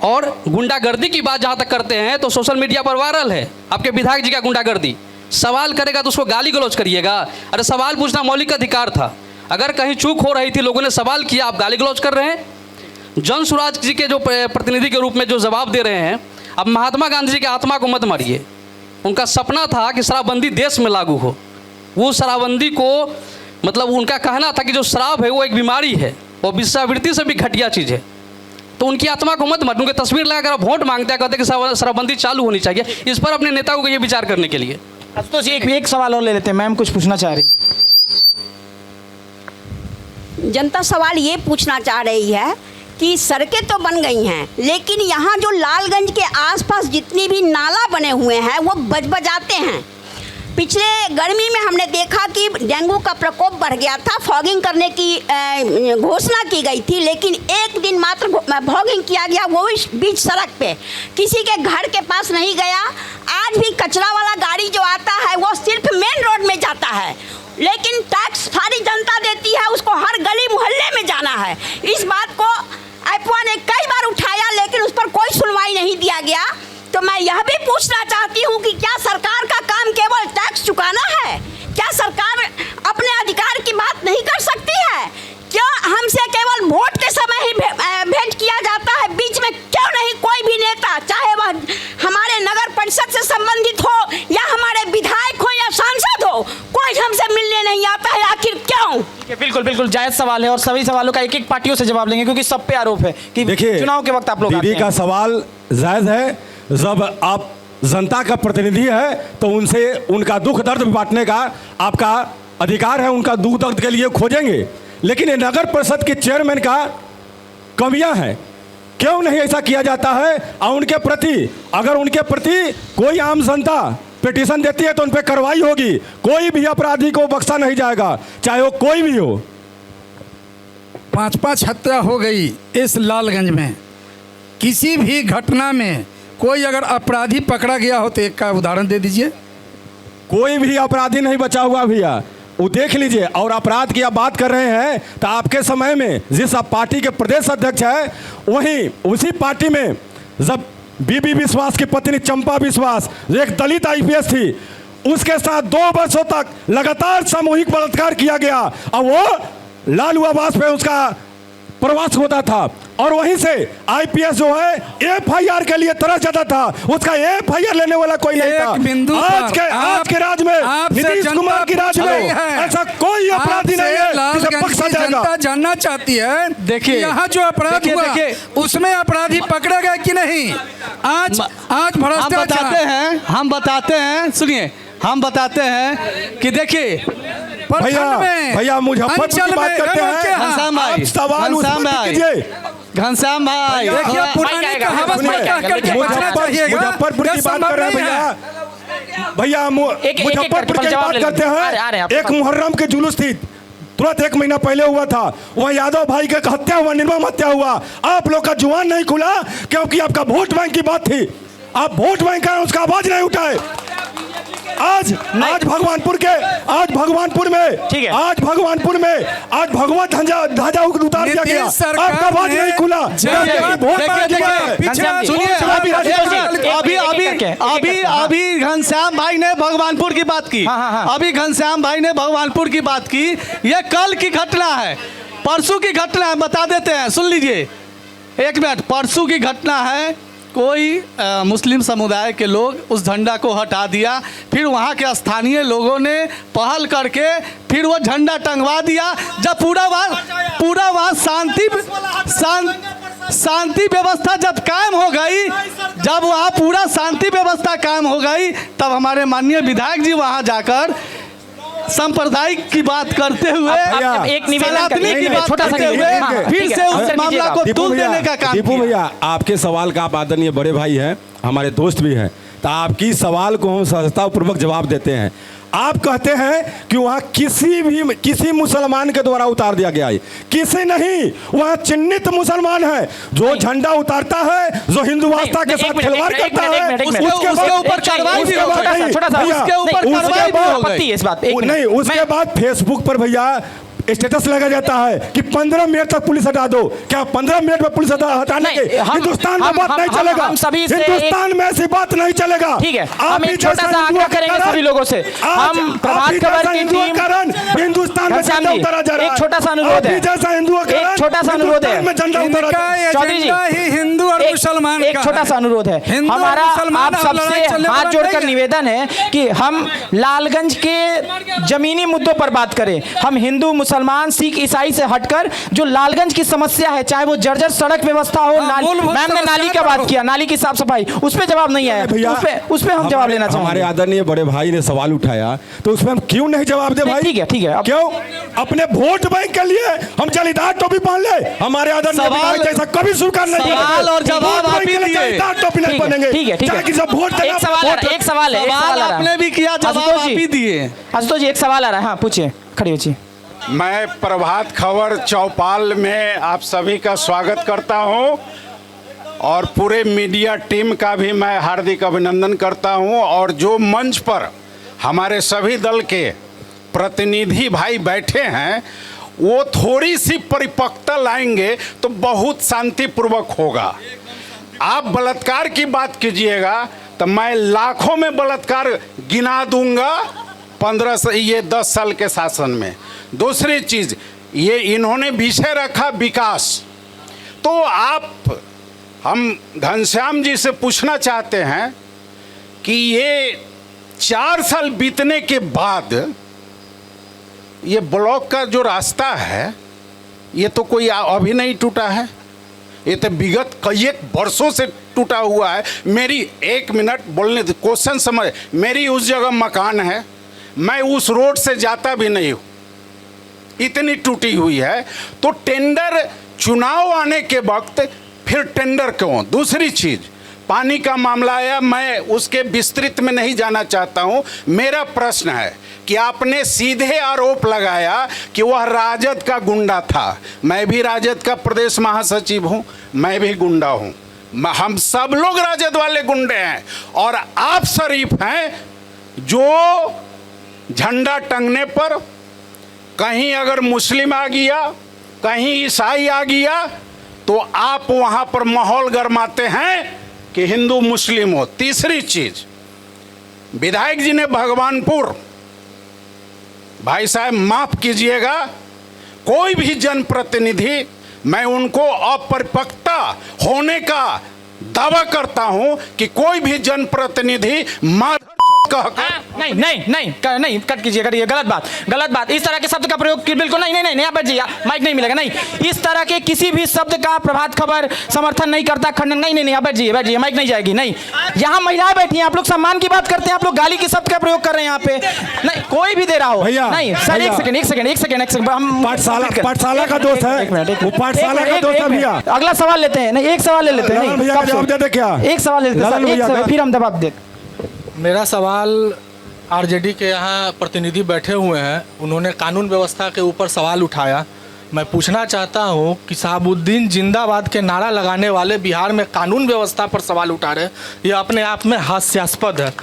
और गुंडागर्दी की बात जहाँ तक करते हैं तो सोशल मीडिया पर वायरल है आपके विधायक जी का गुंडागर्दी। सवाल करेगा तो उसको गाली गलौज करिएगा। अरे सवाल पूछना मौलिक अधिकार था, अगर कहीं चूक हो रही थी, लोगों ने सवाल किया, आप गाली गलौज कर रहे हैं। जन सुराज जी के जो प्रतिनिधि के रूप में जो जवाब दे रहे हैं, अब महात्मा गांधी जी की आत्मा को मत मारिए। उनका सपना था कि शराबबंदी देश में लागू हो। वो शराबबंदी को मतलब उनका कहना था कि जो शराब है वो एक बीमारी है, वो वेश्यावृत्ति से भी घटिया चीज़ है। तो उनकी आत्मा को मत मारिए। उनकी तस्वीर लगाकर आप वोट मांगते हैं, कहते हैं कि शराबबंदी चालू होनी चाहिए। इस पर अपने नेताओं को ये विचार करने के लिए। तो एक सवाल और ले लेते हैं, मैम कुछ पूछना चाह रही। जनता सवाल ये पूछना चाह रही है कि सड़कें तो बन गई हैं, लेकिन यहाँ जो लालगंज के आसपास जितनी भी नाला बने हुए हैं वो बजाते हैं। पिछले गर्मी में हमने देखा कि डेंगू का प्रकोप बढ़ गया था, फॉगिंग करने की घोषणा की गई थी, लेकिन एक दिन मात्र फॉगिंग किया गया, वो बीच सड़क पे, किसी के घर के पास नहीं गया। आज भी कचरा वाला गाड़ी जो आता है वो सिर्फ मेन रोड में जाता है, लेकिन टैक्स सारी जनता देती है, उसको हर गली मोहल्ले में जाना है। इस बात को एपवा ने कई बार उठाया, लेकिन उस पर कोई सुनवाई नहीं दिया गया। तो मैं यह भी पूछना चाहती हूँ कि क्या सरकार का काम केवल टैक्स चुकाना है? क्या सरकार अपने अधिकार की बात नहीं कर सकती है? क्या हमसे केवल वोट के समय ही भेंट किया जाता है? बीच में क्यों नहीं कोई भी नेता, चाहे वह हमारे नगर परिषद से संबंधित हो या हमारे विधायक हो या सांसद हो, कोई हमसे मिलने नहीं आता है? आखिर क्यों? बिल्कुल बिल्कुल जायज सवाल है और सभी सवालों का एक एक पार्टियों से जवाब लेंगे, क्योंकि सब पे आरोप है कि चुनाव के वक्त आप लोग दीदी का सवाल जायज है। जब आप जनता का प्रतिनिधि है तो उनसे उनका दुख दर्द बांटने का आपका अधिकार है, उनका दुख दर्द के लिए खोजेंगे। लेकिन ये नगर परिषद के चेयरमैन का कमियां हैं, क्यों नहीं ऐसा किया जाता है? और उनके प्रति, अगर उनके प्रति कोई आम जनता पिटीशन देती है तो उन पर कार्रवाई होगी। कोई भी अपराधी को बख्शा नहीं जाएगा, चाहे वो कोई भी हो। 5-5 हत्या हो गई इस लालगंज में। किसी भी घटना में कोई अगर अपराधी पकड़ा गया हो तो एक का उदाहरण दे दीजिए। कोई भी अपराधी नहीं बचा हुआ भैया, वो देख लीजिए। और अपराध की आप बात कर रहे हैं तो आपके समय में जिस आप पार्टी के प्रदेश अध्यक्ष है, वहीं उसी पार्टी में जब बीबी विश्वास की पत्नी चंपा विश्वास एक दलित आईपीएस थी, उसके साथ 2 वर्षों तक लगातार सामूहिक बलात्कार किया गया और वो लालू आवास पे उसका प्रवास होता था। और वहीं से आईपीएस जो है एफआईआर के लिए तरस जाता था, उसका एफआईआर लेने वाला कोई नहीं था। आज के राज में, नीतीश कुमार की राज में ऐसा कोई अपराधी नहीं है जिसे बख्शा जाएगा। जनता जानना चाहती है, देखिए यहाँ जो अपराध हुआ उसमें अपराधी पकड़े गए कि नहीं? आज भ्रष्टाचार हम बताते हैं, सुनिए, हम बताते हैं कि देखिए भैया मुजफ्फरपुर की बात करते हैं। घनश्याम भाई, सवाल घनश्याम भाई, मुजफ्फरपुर की बात कर रहे हैं भैया मुजफ्फरपुर की बात करते हैं। एक मुहर्रम के जुलूस थी, तुरंत 1 महीना पहले हुआ था, वह यादव भाई का हत्या हुआ, निर्मम हत्या हुआ। आप लोग का जुबान नहीं खुला क्योंकि आपका वोट बैंक की बात थी। आप वोट बैंक का उसका आवाज नहीं उठाए। आज भगवानपुर में ठीक है। आज भगवानपुर में आज भगवत ध्वजा उतार दिया गया, आपका आवाज नहीं खुला। अभी घनश्याम भाई ने भगवानपुर की बात की। अभी घनश्याम भाई ने भगवानपुर की बात की। ये कल की घटना है, परसों की घटना है, बता देते हैं, सुन लीजिए 1 मिनट। परसों की घटना है, कोई मुस्लिम समुदाय के लोग उस झंडा को हटा दिया, फिर वहाँ के स्थानीय लोगों ने पहल करके फिर वो झंडा टंगवा दिया। जब पूरा वहाँ शांति व्यवस्था जब कायम हो गई, जब वहाँ पूरा शांति व्यवस्था कायम हो गई, तब हमारे माननीय विधायक जी वहाँ जाकर सांप्रदायिक की बात करते हुए, एक निवेदन की बात करते हुए फिर से उस मामला को तूल देने का काम दीपू किया। भैया, आपके सवाल का आप आदरणीय बड़े भाई हैं, हमारे दोस्त भी हैं, तो आपकी सवाल को हम सहजतापूर्वक जवाब देते हैं। आप कहते हैं कि वहाँ किसी मुसलमान के द्वारा उतार दिया गया है, किसी नहीं, वहाँ चिन्हित मुसलमान है जो झंडा उतारता है, जो हिंदू आस्था के साथ खिलवाड़ करता है, उसके ऊपर कार्रवाई भी हो गई। नहीं, उसके बाद फेसबुक पर भैया स्टेटस लगा जाता है कि 15 मिनट तक पुलिस हटा दो। क्या 15 मिनट में पुलिस हटाने के हिंदुस्तान में बात नहीं चलेगा? हिंदुस्तान में ऐसी बात नहीं चलेगा। ठीक है, हम एक छोटा सा आग्रह करेंगे सभी लोगों से। हम प्रभात खबर की टीम हिंदुस्तान में झंडा उतारा जा रहा है। एक छोटा सा अनुरोध है, एक छोटा सा अनुरोध है, चौधरी जी, हिंदू और मुसलमान एक छोटा सा अनुरोध है हमारा आप सबसे हाथ जोड़कर निवेदन है कि हम लालगंज के जमीनी मुद्दों पर बात करें। हम हिंदू मुसलमान सिख ईसाई से हटकर जो लालगंज की समस्या है, चाहे वो जर्जर सड़क व्यवस्था हो, मैम ने नाली का बात किया, नाली की साफ सफाई, उस पे जवाब नहीं है, उस पे हम जवाब लेना चाहेंगे। हमारे आदरणीय बड़े भाई ने सवाल उठाया, तो उसमें हम क्यों नहीं जवाब दे भाई? ठीक है क्यों? अपने वोट बैंक के लिए हम जालीदार टोपी पहन ले? हमारे आदरणीय विधायक ऐसा कभी स्वीकार नहीं करेंगे। सवाल और जवाब आप ही दिए। जालीदार टोपी नहीं पहनेंगे। ठीक है। एक सवाल आपने भी किया, जवाब आप ही दिए। आशुतोष जी, एक सवाल आ रहा है, हाँ पूछिए, खड़ी होइए। मैं प्रभात खबर चौपाल में आप सभी का स्वागत करता हूं और पूरे मीडिया टीम का भी मैं हार्दिक अभिनंदन करता हूं। और जो मंच पर हमारे सभी दल के प्रतिनिधि भाई बैठे हैं, वो थोड़ी सी परिपक्वता लाएंगे तो बहुत शांतिपूर्वक होगा। आप बलात्कार की बात कीजिएगा तो मैं लाखों में बलात्कार गिना दूंगा 10 साल के शासन में। दूसरी चीज, ये इन्होंने विषय रखा विकास, तो हम घनश्याम जी से पूछना चाहते हैं कि ये 4 साल बीतने के बाद ये ब्लॉक का जो रास्ता है, ये तो कोई अभी नहीं टूटा है, ये तो विगत कई एक वर्षों से टूटा हुआ है। मेरी 1 मिनट बोलने, क्वेश्चन समझ, मेरी उस जगह मकान है, मैं उस रोड से जाता भी नहीं हूँ, इतनी टूटी हुई है। तो टेंडर चुनाव आने के वक्त फिर टेंडर क्यों? दूसरी चीज, पानी का मामला आया, मैं उसके विस्तृत में नहीं जाना चाहता हूं। मेरा प्रश्न है कि आपने सीधे आरोप लगाया कि वह राजद का गुंडा था। मैं भी राजद का प्रदेश महासचिव हूं, मैं भी गुंडा हूं, हम सब लोग राजद वाले गुंडे हैं। और आप शरीफ हैं जो झंडा टंगने पर कहीं अगर मुस्लिम आ गया, कहीं ईसाई आ गया, तो आप वहां पर माहौल गरमाते हैं कि हिंदू मुस्लिम हो। तीसरी चीज, विधायक जी ने भगवानपुर, भाई साहब माफ कीजिएगा, कोई भी जनप्रतिनिधि, मैं उनको अपरिपक्वता होने का दावा करता हूं कि कोई भी जनप्रतिनिधि नहीं कट कीजिए, करिए, गलत बात, इस तरह के शब्द का प्रयोग बिल्कुल नहीं, आप बैठिए, माइक नहीं मिलेगा, नहीं, इस तरह के किसी भी शब्द का प्रभात खबर समर्थन नहीं करता, खंडन नहीं, आप बैठिए, माइक नहीं जाएगी, नहीं। यहाँ महिलाएं बैठी हैं, आप लोग सम्मान की बात करते हैं, आप लोग गाली के शब्द का प्रयोग कर रहे हैं यहाँ पे, नहीं, कोई भी दे रहा हो, नहीं सर, एक सेकंड, हम पाठशाला का दोस्त है, वो पाठशाला का दोस्त है भैया। अगला सवाल लेते हैं, नहीं एक सवाल ले लेते हैं, जवाब दे दे क्या? एक सवाल ले लेते हैं, फिर हम जवाब दे। मेरा सवाल आरजेडी के यहाँ प्रतिनिधि बैठे हुए हैं, उन्होंने कानून व्यवस्था के ऊपर सवाल उठाया। मैं पूछना चाहता हूँ कि शहाबुद्दीन जिंदाबाद के नारा लगाने वाले बिहार में कानून व्यवस्था पर सवाल उठा रहे, ये अपने आप में हास्यास्पद है।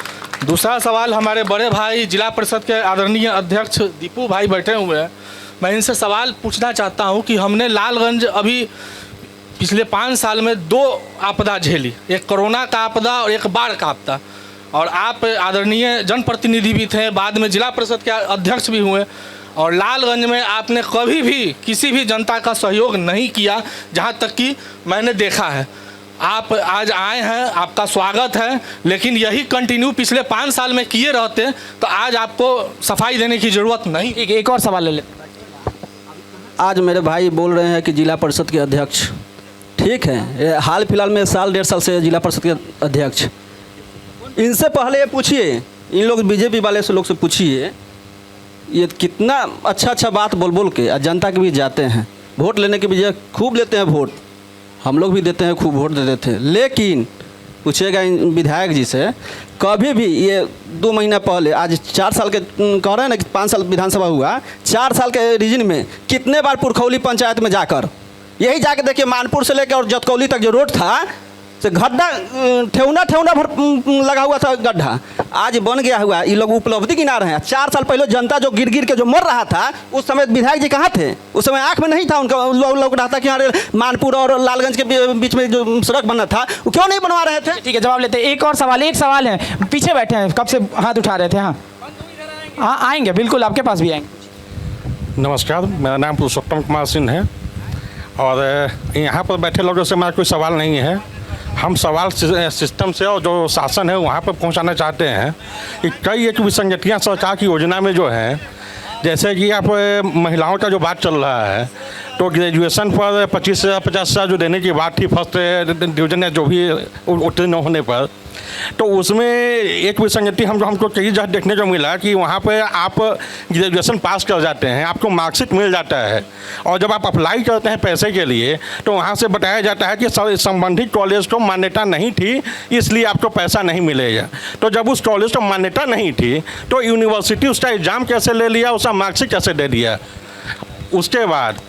दूसरा सवाल हमारे बड़े भाई जिला परिषद के आदरणीय अध्यक्ष दीपू भाई बैठे हुए हैं। मैं इनसे सवाल पूछना चाहता हूं कि हमने लालगंज अभी पिछले 5 साल में 2 आपदा झेली, एक कोरोना का आपदा और एक बाढ़ का आपदा। और आप आदरणीय जनप्रतिनिधि भी थे, बाद में जिला परिषद के अध्यक्ष भी हुए, और लालगंज में आपने कभी भी किसी भी जनता का सहयोग नहीं किया, जहां तक कि मैंने देखा है। आप आज आए हैं, आपका स्वागत है, लेकिन यही कंटिन्यू पिछले 5 साल में किए रहते तो आज आपको सफाई देने की ज़रूरत नहीं। एक और सवाल ले लेते। आज मेरे भाई बोल रहे हैं कि जिला परिषद के अध्यक्ष, ठीक है, ये हाल फिलहाल में 1.5 साल से जिला परिषद के अध्यक्ष। इनसे पहले ये पूछिए, इन लोग बीजेपी वाले से लोग से पूछिए, ये कितना अच्छा बात बोल के जनता के बीच जाते हैं, वोट लेने के बजाय खूब लेते हैं वोट। हम लोग भी देते हैं, खूब वोट देते थे, लेकिन पूछिएगा इन विधायक जी से, कभी भी ये 2 महीना पहले, आज 4 साल के कह रहे हैं ना कि 5 साल विधानसभा हुआ, 4 साल के रीजन में कितने बार पुरखौली पंचायत में जाकर, यही जाके देखिए मानपुर से लेकर और जतकौली तक जो रोड था से गड्ढा ठेवना भर लगा हुआ था गड्ढा, आज बन गया हुआ। ये लोग उपलब्धि गिना रहे हैं। 4 साल पहले जनता जो गिर के जो मर रहा था, उस समय विधायक जी कहाँ थे? उस समय आँख में नहीं था उनका, लोग रहा था कि अरे मानपुर और लालगंज के बीच में जो सड़क बना था वो क्यों नहीं बनवा रहे थे? ठीक है, जवाब लेते हैं। एक और सवाल, एक सवाल है, पीछे बैठे हैं, कब से हाथ उठा रहे थे? हाँ आएंगे, बिल्कुल आपके पास भी आएंगे। नमस्कार, मेरा नाम पुरुषोत्तम कुमार सिंह है और यहाँ पर बैठे लोगों से मेरा कोई सवाल नहीं है। हम सवाल सिस्टम से और जो शासन है वहाँ पर पहुँचाना चाहते हैं कि कई एक विसंगतियाँ सरकार की योजना में जो है, जैसे कि आप महिलाओं का जो बात चल रहा है, तो ग्रेजुएशन पर 25 से 50,000 जो देने की बात थी फर्स्ट डिवीजन या जो भी उत्तीर्ण होने पर, तो उसमें एक विसंगति हमको कई जगह देखने को मिला कि वहाँ पे आप ग्रेजुएशन पास कर जाते हैं, आपको मार्कशीट मिल जाता है, और जब आप अप्लाई करते हैं पैसे के लिए तो वहाँ से बताया जाता है कि संबंधित कॉलेज को मान्यता नहीं थी, इसलिए आपको पैसा नहीं मिलेगा। तो जब उस कॉलेज को मान्यता नहीं थी तो यूनिवर्सिटी उसका एग्ज़ाम कैसे ले लिया, उसका मार्कशीट कैसे दे दिया? उसके बाद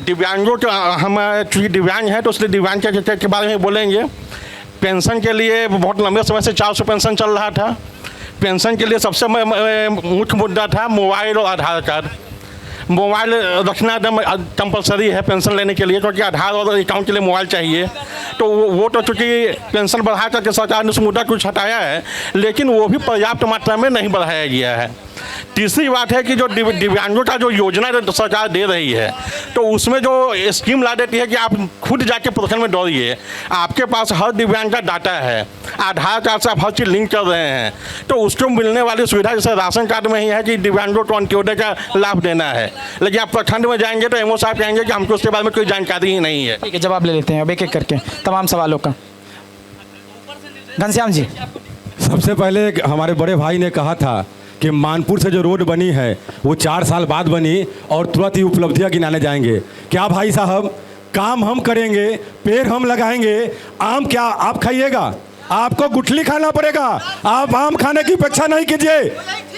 दिव्यांगों के, हम चूँकि दिव्यांग हैं तो इसलिए दिव्यांग के बारे में बोलेंगे। पेंशन के लिए बहुत लंबे समय से 400 पेंशन चल रहा था। पेंशन के लिए सबसे मुख्य मुद्दा था मोबाइल और आधार कार्ड। मोबाइल रखना एकदम कंपलसरी है पेंशन लेने के लिए, क्योंकि आधार और अकाउंट के लिए मोबाइल चाहिए। तो वो तो चूँकि पेंशन बढ़ा करके सरकार ने उस मुद्दा कुछ हटाया है, लेकिन वो भी पर्याप्त मात्रा में नहीं बढ़ाया गया है। तीसरी बात है कि जो दिव्यांगों का जो योजना सरकार दे रही है, तो उसमें जो स्कीम ला देती है कि आप खुद जाके प्रखंड में दौड़िए, आपके पास हर दिव्यांग का डाटा है, आधार कार्ड से आप हर चीज़ लिंक कर रहे हैं, तो उसको मिलने वाली सुविधा जैसे राशन कार्ड में ही है कि दिव्यांगों को अंत्योदय का लाभ देना है, लेकिन आप प्रखंड में जाएंगे तो एमओ साहब कहेंगे कि हमको उसके बारे में कोई जानकारी ही नहीं है। ठीक है, जवाब ले लेते हैं अब एक एक करके तमाम सवालों का। घनश्याम जी, सबसे पहले हमारे बड़े भाई ने कहा था कि मानपुर से जो रोड बनी है वो 4 साल बाद बनी और तुरंत ही उपलब्धियां गिनाने जाएंगे। क्या भाई साहब, काम हम करेंगे, पेड़ हम लगाएंगे, आम क्या आप खाइएगा? आपको गुठली खाना पड़ेगा। आप आम खाने की अपेक्षा नहीं कीजिए।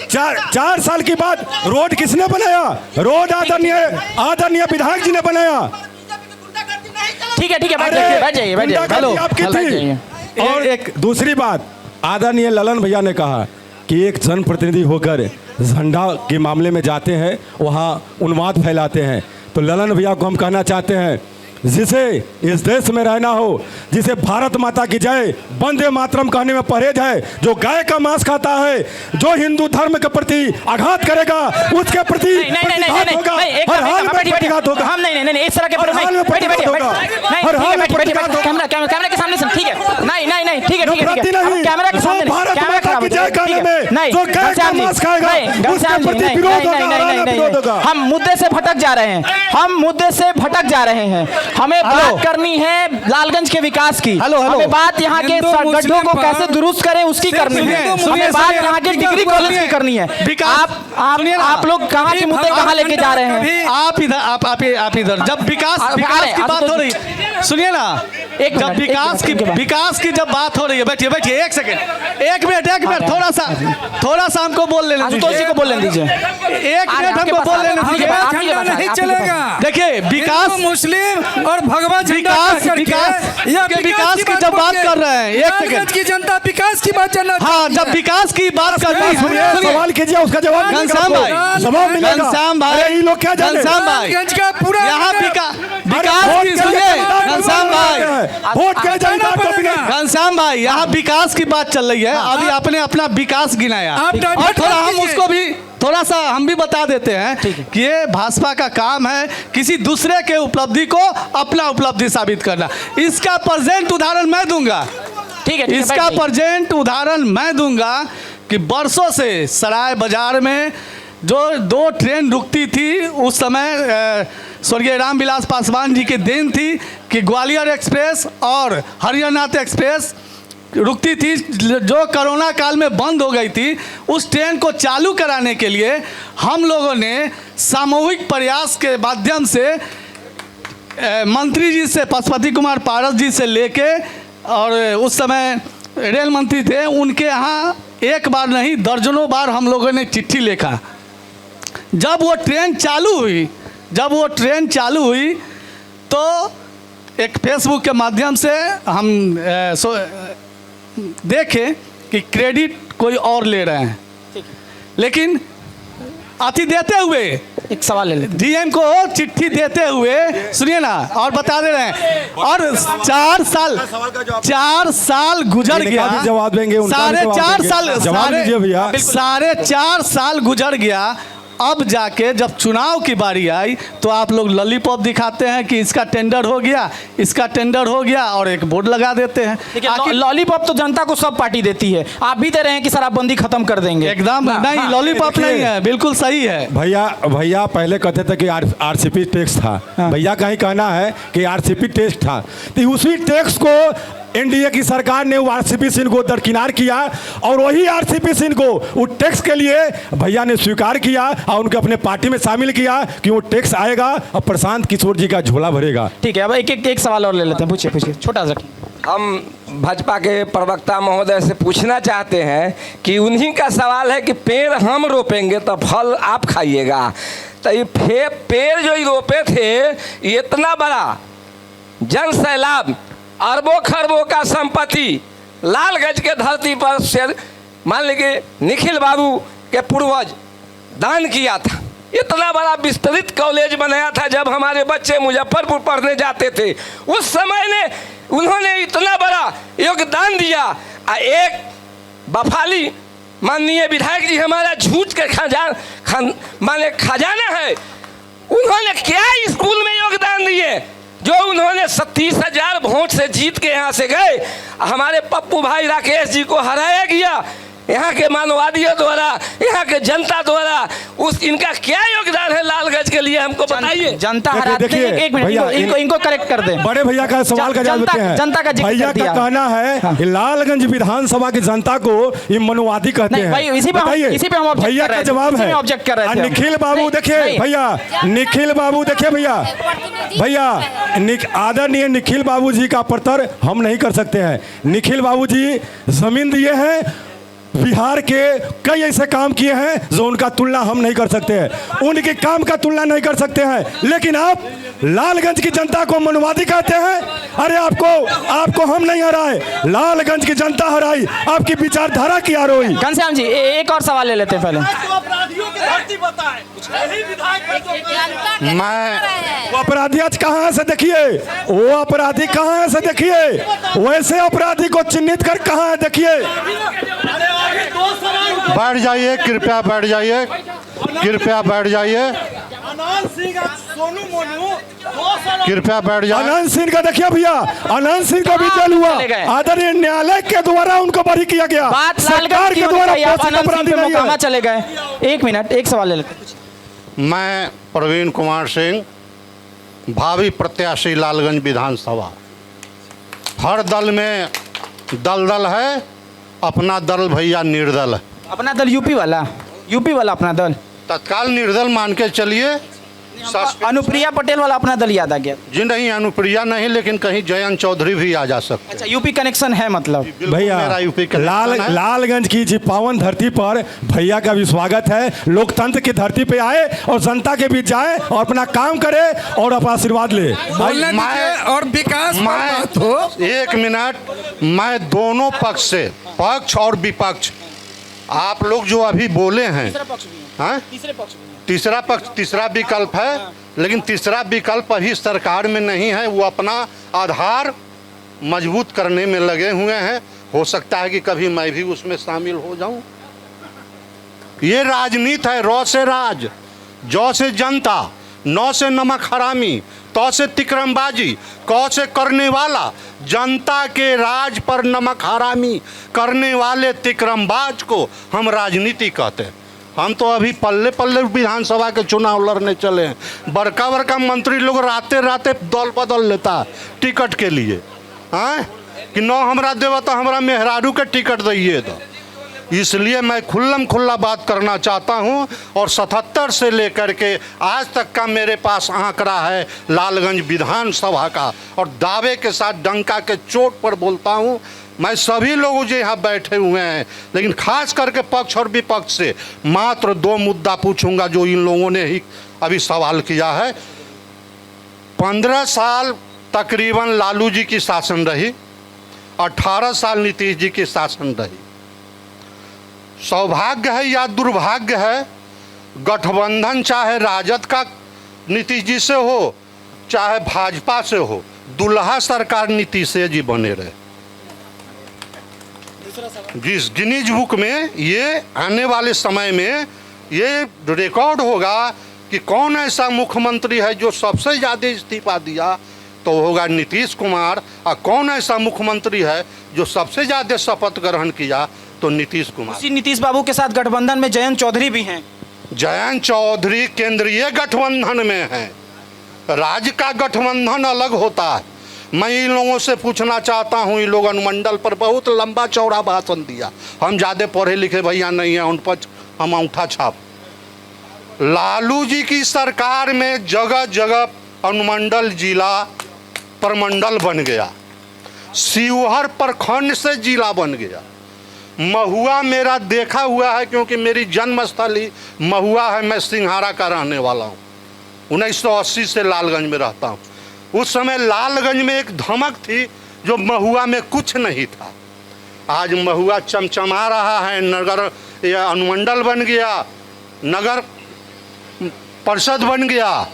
4 साल के बाद रोड किसने बनाया? रोड आदरणीय विधायक जी ने बनाया। ठीक है, बैठ जाइए। आपकी थी। और एक दूसरी बात, आदरणीय ललन भैया ने कहा कि एक जनप्रतिनिधि होकर झंडा के मामले में जाते हैं, वहाँ उन्माद फैलाते हैं। तो ललन भैया को हम कहना चाहते हैं, जिसे इस देश में रहना हो, जिसे भारत माता की जय वंदे मातरम कहने में परहेज है, जो गाय का मांस खाता है, जो हिंदू धर्म के प्रति आघात करेगा, उसके प्रति प्रतिघात होगा, हर हाल में प्रतिघात होगा। हम नहीं इस तरह के कैमरा के सामने सुन, ठीक है, नहीं ठीक है, कैमरा के सामने कैमरा खराब हो जाएगा। हम मुद्दे से भटक जा रहे हैं। हमें बात करनी है लालगंज के विकास की। हमें बात यहाँ के गड्ढों को कैसे दुरुस्त करें उसकी करनी है। हमें बात यहाँ के डिग्री कॉलेज की करनी है। आप लोग कहाँ के मुद्दे कहाँ लेके जा रहे हैं? आप इधर जब विकास की बात हो रही, सुनिए ना, जब विकास की जब बात हो रही है, बैठिए बैठिए एक सेकंड, एक मिनट थोड़ा सा हमको बोल लेने आशुतोष जी को बोल लेने दीजिए, एक मिनट हमको बोल लेने दीजिए। झंडा नहीं चलेगा। देखिए विकास मुस्लिम और भगवा विकास की जब बात कर रहे हैं, एक सेकंड की जनता विकास की बात करना। हाँ, जब विकास की बात कर रहे हैं, सवाल कीजिए, उसका जवाब घनश्याम भाई, जवाब मिलेगा। घनश्याम भाई, ये लोग क्या जाने? घनश्याम भाई, का पूरा यहाँ विकास की सुनिए घनश्याम भाई, वोट के घनश्याम भाई, यहाँ विकास की बात चल रही है। अभी आपने अपना विकास गिनाया और थोड़ा हम उसको भी थोड़ा सा हम भी बता देते हैं कि ये भाजपा का काम है किसी दूसरे के उपलब्धि को अपना उपलब्धि साबित करना। इसका प्रेजेंट उदाहरण मैं दूंगा, ठीक है, इसका प्रेजेंट उदाहरण मैं दूंगा कि बरसों से सराय बाजार में जो 2 ट्रेन रुकती थी, उस समय स्वर्गीय रामविलास पासवान जी की देन थी कि ग्वालियर एक्सप्रेस और हरियाणाथ एक्सप्रेस रुकती थी, जो कोरोना काल में बंद हो गई थी। उस ट्रेन को चालू कराने के लिए हम लोगों ने सामूहिक प्रयास के माध्यम से मंत्री जी से, पशुपति कुमार पारस जी से लेके, और उस समय रेल मंत्री थे, उनके यहाँ एक बार नहीं दर्जनों बार हम लोगों ने चिट्ठी लिखा। जब वो ट्रेन चालू हुई तो एक फेसबुक के माध्यम से हम देखें कि क्रेडिट कोई और ले रहे हैं, लेकिन अति देते हुए एक सवाल ले लेते, डीएम को चिट्ठी देते हुए, सुनिए ना, और बता दे रहे हैं, और 4 साल गुजर गया, जवाब देंगे, साढ़े 4 साल गुजर गया। अब जाके जब चुनाव की बारी आई तो आप लोग लॉलीपॉप दिखाते हैं कि इसका टेंडर हो गया और एक बोर्ड लगा देते हैं। देखिए लॉलीपॉप तो जनता को सब पार्टी देती है, आप भी दे रहे हैं कि शराबबंदी खत्म कर देंगे। एकदम नहीं, लॉलीपॉप नहीं है, बिल्कुल सही है। भैया पहले कहते थे कि आरसीपी टैक्स था, भैया का ही कहना है कि आरसीपी टैक्स था, तो उसी टैक्स को एनडीए की सरकार ने वो आरसीपी सिंह को दरकिनार किया और वही आरसीपी सिंह को वो टैक्स के लिए भैया ने स्वीकार किया और उनके अपने पार्टी में शामिल किया कि वो टैक्स आएगा और प्रशांत किशोर जी का झोला भरेगा। ठीक है, अब एक सवाल और ले लेते हैं, पूछिए छोटा सा। हम भाजपा के प्रवक्ता महोदय से पूछना चाहते हैं कि उन्हीं का सवाल है कि पेड़ हम रोपेंगे तो फल आप खाइएगा, तो ये पेड़ जो रोपे थे, इतना बड़ा जन सैलाब, अरबों खरबों का संपत्ति लालगंज के धरती पर से मान लीजिए निखिल बाबू के पूर्वज दान किया था। इतना बड़ा विस्तृत कॉलेज बनाया था जब हमारे बच्चे मुजफ्फरपुर पढ़ने जाते थे, उस समय ने उन्होंने इतना बड़ा योगदान दिया। एक बफाली माननीय विधायक जी हमारा झूठ के खजाना है, उन्होंने क्या स्कूल में योगदान दिए जो उन्होंने 30,000 वोट से जीत के यहाँ से गए। हमारे पप्पू भाई राकेश जी को हराया गया यहाँ के मानवादियों द्वारा, यहाँ के जनता द्वारा। इनका क्या योगदान है लालगंज के लिए, हमको बताइए। जनता हराते हैं, एक मिनट इनको करेक्ट कर दें। बड़े भैया का सवाल का जवाब देते हैं। जनता का भैया का कहना है कि लालगंज विधानसभा की जनता को ये मनुवादी कहते हैं। इसी पे हम भैया का जवाब है ऑब्जेक्ट कर रहे थे। निखिल बाबू देखिए भैया, निखिल बाबू देखिए भैया आदरणीय निखिल बाबू जी का प्रतर हम नहीं कर सकते हैं। निखिल बाबू जी जमीन दिए हैं, बिहार के कई ऐसे काम किए हैं जो उनका तुलना हम नहीं कर सकते हैं, उनके काम का तुलना नहीं कर सकते हैं, लेकिन आप लालगंज की जनता को मनुवादी कहते हैं। अरे आपको हम नहीं हराए, लालगंज की जनता हराई, आपकी विचारधारा की आरोही। घनश्याम जी एक और सवाल ले लेते हैं पहले। वो अपराधी आज कहाँ से देखिए, वो अपराधी कहाँ से देखिए, वैसे अपराधी को चिन्हित कर कहाँ है देखिए। बैठ जाइए, कृपया बैठ जाइए, कृपया बैठ जाइए, कृपया बैठ जाइए। अनंत सिंह का देखिए भैया, अनंत सिंह का भी जेल हुआ, आदरणीय न्यायालय के द्वारा उनको बरी किया गया, सरकार के द्वारा चले गए। एक मिनट एक सवाल ले लेते। मैं प्रवीण कुमार सिंह, भावी प्रत्याशी लालगंज विधानसभा। हर दल में दल है, अपना दल भैया निर्दल है। अपना दल यूपी वाला अपना दल तत्काल निर्दल मान के चलिए, अनुप्रिया पटेल वाला अपना दल याद आ गया। जी नहीं, अनुप्रिया नहीं, लेकिन कहीं जयंत चौधरी भी आ जा सकते। अच्छा, यूपी कनेक्शन है मतलब। भैया लालगंज की जी पावन धरती पर भैया का भी स्वागत है। लोकतंत्र की धरती पे आए और जनता के बीच जाए और अपना काम करे और अपना आशीर्वाद ले। और विकास एक मिनट, मैं दोनों पक्ष से, पक्ष और विपक्ष, आप लोग जो अभी बोले हैं, हाँ, तीसरा पक्ष, तीसरा विकल्प है, लेकिन तीसरा विकल्प अभी सरकार में नहीं है। वो अपना आधार मजबूत करने में लगे हुए हैं। हो सकता है कि कभी मैं भी उसमें शामिल हो जाऊं। ये राजनीति है, रौ से राज, जौ से जनता, नौ से नमक हरामी, तौ से तिकरमबाजी, कौ से करने वाला, जनता के राज पर नमक हरामी करने वाले तिकरमबाज को हम राजनीति कहते हैं। हम तो अभी पल्ले पल्ले विधानसभा के चुनाव लड़ने चले हैं। बड़का बड़का मंत्री लोग राते राते दल बदल लेता है टिकट के लिए, हाँ, कि नौ हमरा देवा तो हमरा मेहरारू के टिकट दिए तो। इसलिए मैं खुल्ला बात करना चाहता हूं, और 77 से लेकर के आज तक का मेरे पास आंकड़ा है लालगंज विधानसभा का, और दावे के साथ डंका के चोट पर बोलता हूं। मैं सभी लोग जो यहाँ बैठे हुए हैं, लेकिन खास करके पक्ष और विपक्ष से मात्र 2 मुद्दा पूछूंगा जो इन लोगों ने ही अभी सवाल किया है। 15 साल तकरीबन लालू जी की शासन रही, 18 साल नीतीश जी की शासन रही। सौभाग्य है या दुर्भाग्य है, गठबंधन चाहे राजद का नीतीश जी से हो चाहे भाजपा से हो, दुल्हा सरकार नीतीश जी बने रहे। जिस गिनीज बुक में ये आने वाले समय में ये रिकॉर्ड होगा कि कौन ऐसा मुख्यमंत्री है जो सबसे ज़्यादा इस्तीफा दिया, तो होगा नीतीश कुमार। और कौन ऐसा मुख्यमंत्री है जो सबसे ज़्यादा शपथ ग्रहण किया, तो नीतीश कुमार। उसी नीतीश बाबू के साथ गठबंधन में जयंत चौधरी भी हैं। जयंत चौधरी केंद्रीय गठबंधन में हैं, राज्य का गठबंधन अलग होता है। मैं इन लोगों से पूछना चाहता हूं, इन लोग अनुमंडल पर बहुत लंबा चौड़ा भाषण दिया। हम ज़्यादा पढ़े लिखे भैया नहीं हैं, उन पर हम अंगूठा छाप। लालू जी की सरकार में जगह जगह अनुमंडल जिला प्रमंडल बन गया, शिवहर प्रखंड से जिला बन गया। महुआ मेरा देखा हुआ है, क्योंकि मेरी जन्मस्थली महुआ है। मैं सिंघारा का रहने वाला हूँ, 1980 से लालगंज में रहता हूँ। उस समय लालगंज में एक धमक थी जो महुआ में कुछ नहीं था। आज महुआ चमचमा रहा है, नगर या अनुमंडल बन गया, नगर परिषद बन गया।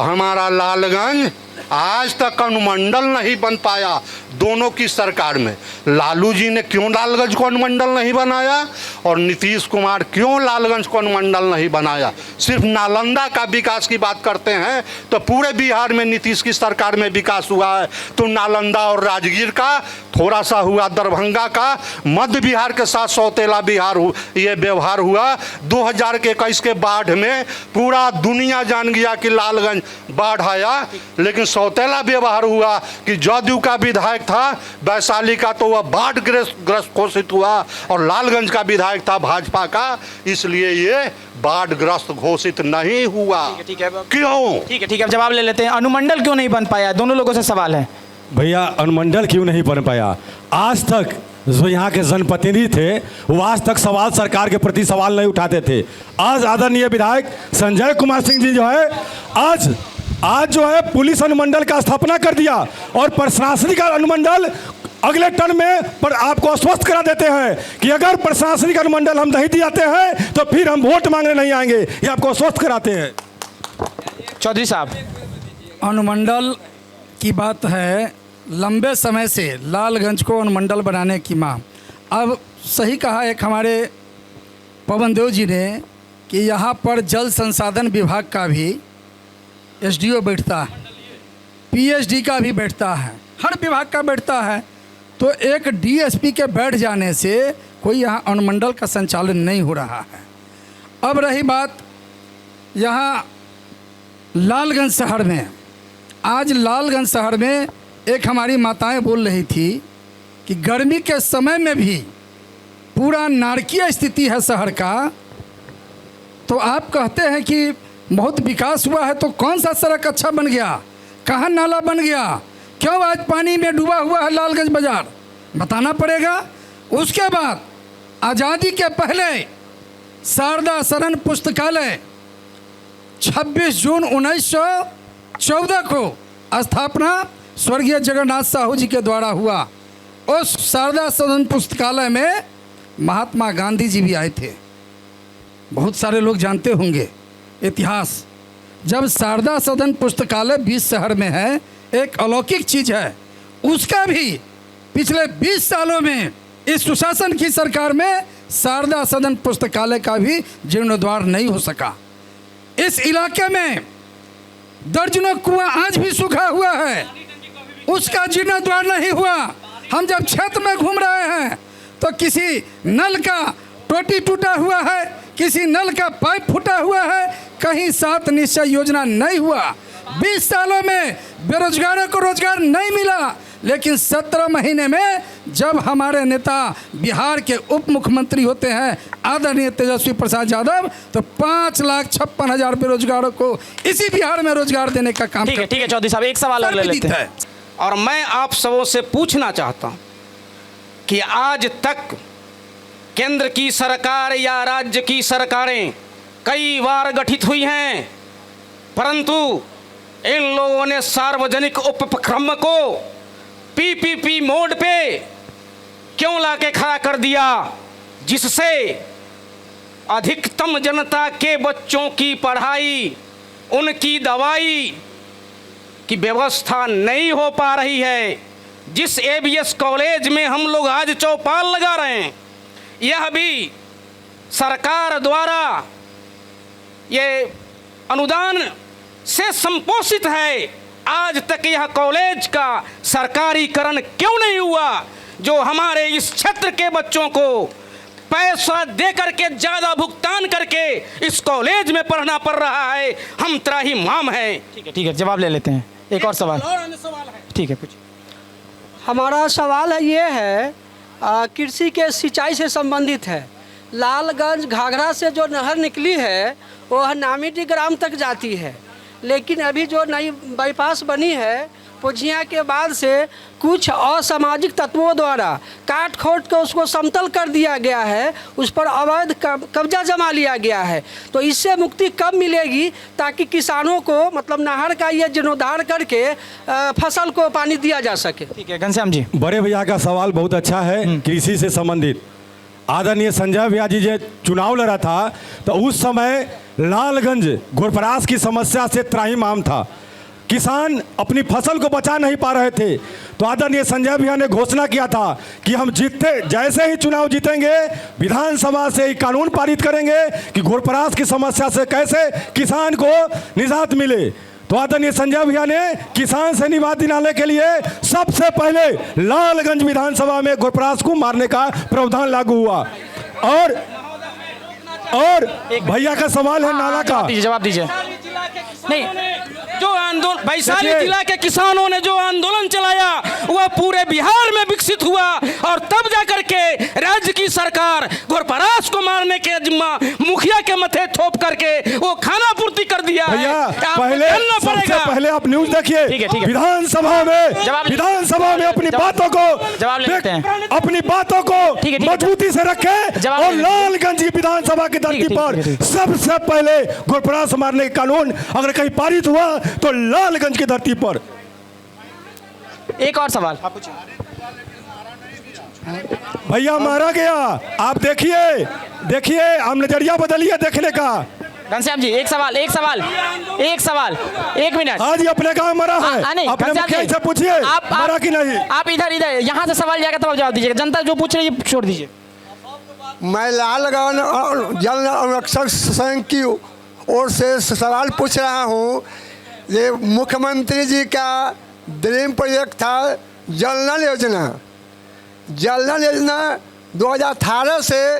हमारा लालगंज आज तक अनुमंडल नहीं बन पाया दोनों की सरकार में। लालू जी ने क्यों लालगंज को अनुमंडल नहीं बनाया और नीतीश कुमार क्यों लालगंज को अनुमंडल नहीं बनाया? सिर्फ नालंदा का विकास की बात करते हैं तो पूरे बिहार में नीतीश की सरकार में विकास हुआ है, तो नालंदा और राजगीर का थोड़ा सा हुआ, दरभंगा का, मध्य बिहार के साथ सौतेला बिहार ये व्यवहार हुआ। 2021 के बाढ़ में पूरा दुनिया जान गया कि लालगंज बाढ़ आया, लेकिन सौतेला व्यवहार हुआ कि जदयू का विधायक था वैशाली का, तो वह बाढ़ ग्रस्त घोषित हुआ, और लालगंज का विधायक था भाजपा का, इसलिए ये बाढ़ ग्रस्त घोषित नहीं हुआ। ठीक है, क्यों? ठीक है, अब जवाब ले लेते हैं। अनुमंडल क्यों नहीं बन पाया? दोनों लोगों से सवाल है भैया। अनुमंडल क्यों नहीं बन पाया? आज तक जो यहाँ के जनप्रतिनिधि थे वो आज तक सवाल सरकार के प्रति सवाल नहीं उठाते थे। आज आदरणीय विधायक संजय कुमार सिंह जी जो है आज जो है पुलिस अनुमंडल का स्थापना कर दिया, और प्रशासनिक अनुमंडल अगले टर्म में पर आपको आश्वस्त करा देते हैं कि अगर प्रशासनिक अनुमंडल हम नहीं दिलाते हैं तो फिर हम वोट मांगने नहीं आएंगे, ये आपको आश्वस्त कराते हैं। चौधरी साहब, अनुमंडल की बात है, लंबे समय से लालगंज को अनुमंडल बनाने की मांग। अब सही कहा एक हमारे पवन देव जी ने कि यहाँ पर जल संसाधन विभाग का भी एसडीओ बैठता है, पीएचडी का भी बैठता है, हर विभाग का बैठता है, तो एक डीएसपी के बैठ जाने से कोई यहाँ अनुमंडल का संचालन नहीं हो रहा है। अब रही बात यहाँ लालगंज शहर में, आज लालगंज शहर में एक हमारी माताएं बोल रही थी कि गर्मी के समय में भी पूरा नारकीय स्थिति है शहर का, तो आप कहते हैं कि बहुत विकास हुआ है, तो कौन सा सड़क अच्छा बन गया, कहाँ नाला बन गया, क्यों आज पानी में डूबा हुआ है लालगंज बाजार, बताना पड़ेगा। उसके बाद आज़ादी के पहले शारदा शरण पुस्तकालय 26 जून 1914 को स्थापना स्वर्गीय जगन्नाथ साहू जी के द्वारा हुआ। उस शारदा सदन पुस्तकालय में महात्मा गांधी जी भी आए थे। बहुत सारे लोग जानते होंगे इतिहास। जब शारदा सदन पुस्तकालय 20 शहर में है, एक अलौकिक चीज़ है। उसका भी पिछले 20 सालों में इस सुशासन की सरकार में शारदा सदन पुस्तकालय का भी जीर्णोद्धार नहीं हो सका। इस इलाके में दर्जनों कुआं आज भी सूखा हुआ है, उसका जीर्णोद्धार नहीं हुआ। हम जब क्षेत्र में घूम रहे हैं तो किसी नल का टोटी टूटा हुआ है, किसी नल का पाइप फूटा हुआ है, कहीं 7 निश्चय योजना नहीं हुआ। 20 सालों में बेरोजगारों को रोजगार नहीं मिला, लेकिन 17 महीने में जब हमारे नेता बिहार के उप मुख्यमंत्री होते हैं आदरणीय तेजस्वी प्रसाद यादव, तो 5,56,000 बेरोजगारों को इसी बिहार में रोजगार देने का काम। ठीक है चौधरी साहब, एक सवाल और ले लेते हैं। और मैं आप सबों से पूछना चाहता हूं कि आज तक केंद्र की सरकार या राज्य की सरकारें कई बार गठित हुई हैं, परंतु इन लोगों ने सार्वजनिक उपक्रम को पीपीपी मोड पे क्यों लाके खड़ा कर दिया, जिससे अधिकतम जनता के बच्चों की पढ़ाई, उनकी दवाई की व्यवस्था नहीं हो पा रही है। जिस एबीएस कॉलेज में हम लोग आज चौपाल लगा रहे हैं, यह भी सरकार द्वारा ये अनुदान से संपोषित है। आज तक यह कॉलेज का सरकारीकरण क्यों नहीं हुआ, जो हमारे इस क्षेत्र के बच्चों को पैसा दे करके ज़्यादा भुगतान करके इस कॉलेज में पढ़ना पड़ रहा है। हम त्राही माम है। ठीक है जवाब ले लेते हैं। एक और सवाल। ठीक है पूछ। हमारा सवाल है ये है, कृषि के सिंचाई से संबंधित है। लालगंज घाघरा से जो नहर निकली है वह नामीडी ग्राम तक जाती है, लेकिन अभी जो नई बाईपास बनी है पुझिया के बाद से कुछ असामाजिक तत्वों द्वारा काट खोट कर उसको समतल कर दिया गया है, उस पर अवैध कब्जा जमा लिया गया है। तो इससे मुक्ति कब मिलेगी ताकि किसानों को मतलब नहर का ये जीर्णोद्धार करके फसल को पानी दिया जा सके। ठीक है घनश्याम जी। बड़े भैया का सवाल बहुत अच्छा है। कृषि से संबंधित आदरणीय संजय भैया जी जब चुनाव लड़ा था तो उस समय लालगंज घोरपरास की समस्या से त्राहिमाम था। किसान अपनी फसल को बचा नहीं पा रहे थे, तो आदरणीय संजय भैया ने घोषणा किया था कि हम जीतते जैसे ही चुनाव जीतेंगे विधानसभा से ही कानून पारित करेंगे कि घोरपरास की समस्या से कैसे किसान को निजात मिले। तो आदरणीय संजय भैया ने किसान से निजात दिलाने के लिए सबसे पहले लालगंज विधानसभा में घोरपरास को मारने का प्रावधान लागू हुआ। और भैया का सवाल है नाला का। जवाब दीजिए। नहीं, जो आंदोलन वैशाली जिला के किसानों ने जो आंदोलन चलाया वह पूरे बिहार में विकसित हुआ, और तब जाकर के राज्य की सरकार घोरपरास को मारने के जिम्मा मुखिया के मथे थोप करके वो खाना पूर्ति कर दिया। भैया सबसे पहले आप न्यूज देखिए। विधानसभा में अपनी बातों को मजबूती से रखें और लालगंज की विधानसभा की धरती पर सबसे पहले घोरपरास मारने का कानून अगर कहीं पारित हुआ तो लालगंज की धरती पर। एक और सवाल। भैया मारा गया। आप देखिए आप नजरिया बदलिए देखने का। घनश्याम जी एक सवाल 1 मिनट। आज अपने गांव मरा है, अपने मुखिया से पूछिए मरा कि नहीं। आप इधर यहाँ से सवाल जाएगा तब जवाब दीजिएगा। जनता जो पूछ रही है छोड़ दीजिए। मैं लालगंज जल संरक्षण संघ की ओर से सवाल पूछ रहा हूँ। ये मुख्यमंत्री जी का ड्रीम प्रोजेक्ट था जल नल योजना। 2018 से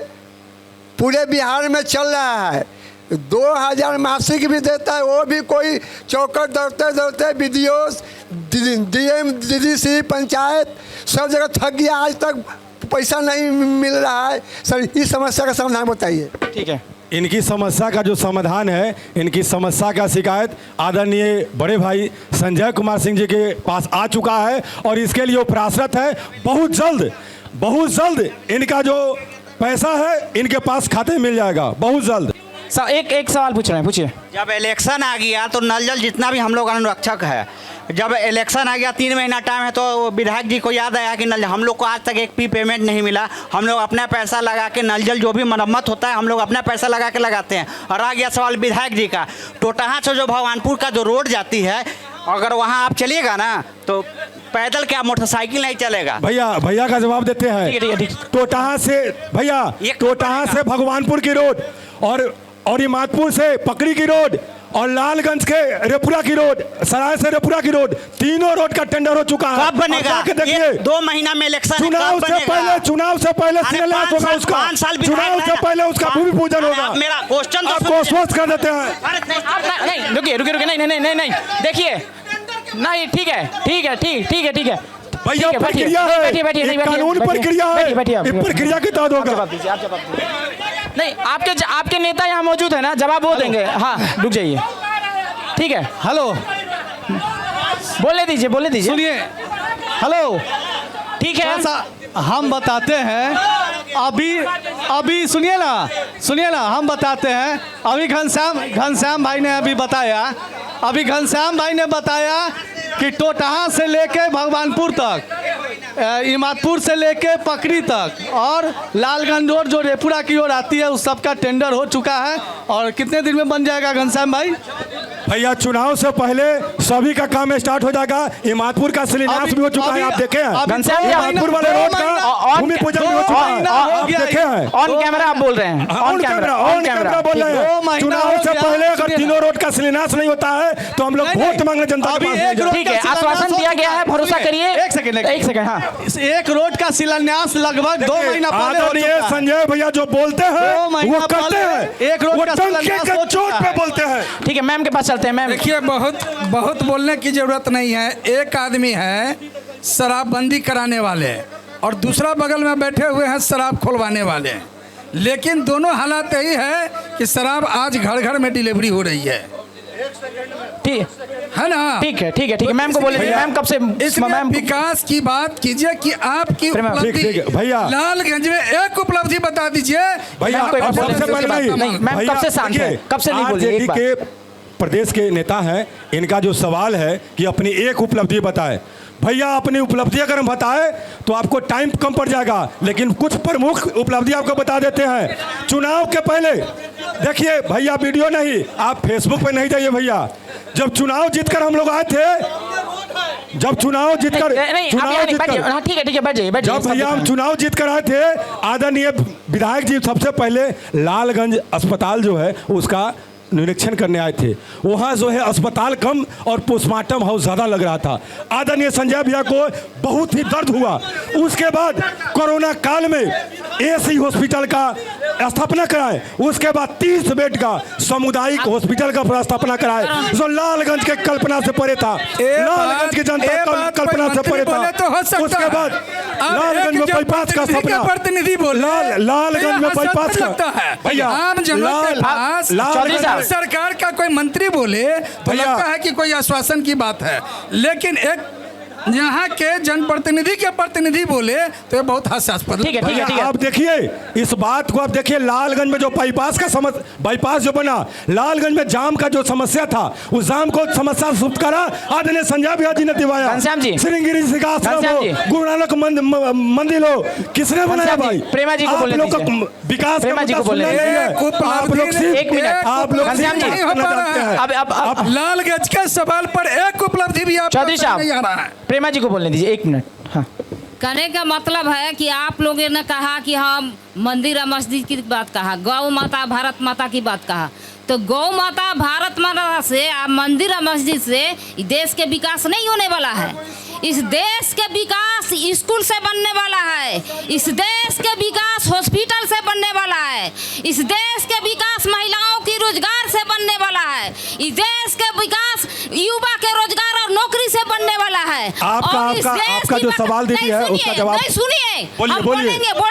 पूरे बिहार में चल रहा है। 2000 मासिक भी देता है, वो भी कोई चौकट दौड़ते BDO DM DDC पंचायत सब जगह थक गया, आज तक पैसा नहीं मिल रहा है। सर इस समस्या का समाधान बताइए। ठीक है इनकी समस्या का जो समाधान है, इनकी समस्या का शिकायत आदरणीय बड़े भाई संजय कुमार सिंह जी के पास आ चुका है और इसके लिए वो प्रयासरत है। बहुत जल्द इनका जो पैसा है इनके पास खाते में मिल जाएगा, बहुत जल्द। एक सवाल पूछ रहे हैं, पूछिए। जब इलेक्शन आ गया तो नल जल जितना भी हम लोग अनुरक्षक है, जब इलेक्शन आ गया 3 महीना टाइम है तो विधायक जी को याद आया कि नल हम लोग को आज तक एक भी पेमेंट नहीं मिला। हम लोग अपना पैसा लगा के नल जल जो भी मरम्मत होता है हम लोग अपना पैसा लगा के लगाते हैं। और आ गया सवाल विधायक जी का, टोटहा से जो भगवानपुर का जो रोड जाती है, अगर वहाँ आप चलिएगा ना तो पैदल क्या मोटरसाइकिल नहीं चलेगा। भैया का जवाब देते हैं। टोटहा से भगवानपुर की रोड और इमादपुर से पकड़ी की रोड और लालगंज के रेपुरा की रोड, सराय से रेपुरा की रोड, तीनों रोड का टेंडर हो चुका है। कब बनेगा? देखिए 2 महीना में इलेक्शन चुनाव से पहले शिलान्यास होगा उसका। 5 साल चुनाव से पहले उसका भूमि पूजन होगा। मेरा क्वेश्चन तो आपको स्वस्थ कर देते हैं। नहीं रुकिए, नहीं देखिए, नहीं ठीक है भैया प्रक्रिया है, कानून प्रक्रिया है, प्रक्रिया के तहत होगा। नहीं, आपके नेता यहाँ मौजूद है ना, जवाब वो देंगे। हाँ रुक जाइए, ठीक है। हेलो, बोले दीजिए सुनिए। हेलो, ठीक है, हम बताते हैं। अभी सुनिए ना, हम बताते हैं। अभी घनश्याम भाई ने घनश्याम भाई ने बताया कि टोटहा से लेके भगवानपुर तक, इमादपुर से लेके पकड़ी तक और लालगंज रोड जो रेपुरा की ओर आती है उस सब का टेंडर हो चुका है। और कितने दिन में बन जाएगा घनश्याम भाई? भैया चुनाव से पहले सभी का काम स्टार्ट हो जाएगा। इमादपुर का शिलान्यास भी हो चुका है, आप देखे हैं। इमादपुर वाले रोड का भूमि पूजन भी हो चुका है, आप देखे हैं। ऑन कैमरा आप बोल रहे हैं, ऑन कैमरा बोल रहे हैं। चुनाव से पहले अगर तीनों रोड का शिलान्यास नहीं होता है तो हम लोग वोट मांगने जनता के पास। ठीक है, आश्वासन दिया गया है, भरोसा करिए। एक सेकंड। हाँ, एक रोड का शिलान्यास लगभग 2 महीना पहले हो चुका है। संजय भैया जो बोलते हैं वो करते हैं, एक रोड का शिलान्यास हो चोट पे बोलते हैं। ठीक है, मैम के पास चलते हैं। मैम देखिए, बहुत बोलने की जरूरत नहीं है। एक आदमी है शराबबंदी कराने वाले और दूसरा बगल में बैठे हुए हैं शराब खुलवाने वाले, लेकिन दोनों हालात यही है कि शराब आज घर घर में डिलीवरी हो रही है। ठीक है ना? ठीक है। मैम को बोले, मैम कब से इसलिए विकास की बात कीजिए कि आपकी उपलब्धि भैया लालगंज में एक उपलब्धि बता दीजिए। भैया सबसे पहले मैम कब से शांत है, कब से नहीं बोलिए। प्रदेश के नेता हैं, इनका जो सवाल है कि अपनी एक उपलब्धि बताएं। भैया अपनी उपलब्धि अगर हम बताएं तो आपको टाइम कम पड़ जाएगा, लेकिन कुछ प्रमुख उपलब्धि आपको बता देते हैं। चुनाव के पहले देखिए भैया, वीडियो नहीं, आप फेसबुक पे नहीं जाइए भैया। जब चुनाव जीतकर हम लोग आए थे, जब भैया हम चुनाव जीतकर आए थे, आदरणीय विधायक जी सबसे पहले लालगंज अस्पताल जो है उसका निरीक्षण करने आए थे। वहाँ जो है अस्पताल कम और पोस्टमार्टम हाउस ज़्यादा लग रहा था। आदरणीय संजय भैया को बहुत ही दर्द हुआ। उसके बाद कोरोना काल में एसी हॉस्पिटल का स्थापना कराए, उसके बाद 30 बेड का सामुदायिक हॉस्पिटल का स्थापना कराए जो लालगंज के कल्पना से परे था, लालगंज की जनता कल्पना से परे था। उसके बाद लालगंज में बाईपास का स्थापना, प्रतिनिधि बोल लालगंज में बाईपास का भैया सरकार का कोई मंत्री बोले तो लगता है कि कोई आश्वासन की बात है, लेकिन एक यहाँ के जनप्रतिनिधि के प्रतिनिधि बोले तो ये बहुत हास्यास्पद। ठीक है। आप देखिए इस बात को, आप देखिए लालगंज में जो बाईपास जो बना, लालगंज में जाम का जो समस्या था, उस जाम को समस्या छुटकारा आदरणीय संजय भैया जी ने दिवाया। श्रृंगेरी गुरु नानक मंदिर हो, किसने बनाया भाई? प्रेमा जी को बोलने दीजिए। विकास प्रेमा जी को बोलने आप लोग एक मिनट, आप लोग अब लालगंज के सवाल पर एक उपलब्धि भी आप चौधरी साहब, प्रेमा जी को बोलने दीजिए 1 मिनट। हाँ, कहने का मतलब है कि आप लोगों ने कहा कि हम मंदिर और मस्जिद की बात कहा, गौ माता भारत माता की बात कहा, तो गौ माता भारत माता से मंदिर और मस्जिद से देश के विकास नहीं होने वाला है। इस देश के विकास स्कूल से बनने वाला है, इस देश के विकास हॉस्पिटल से बनने वाला है, इस देश के विकास महिलाओं की रोजगार से बनने वाला है, इस देश के विकास युवा के रोजगार और नौकरी से बनने वाला है। आपका जो सवाल दीदी है उसका जवाब नहीं सुनिए,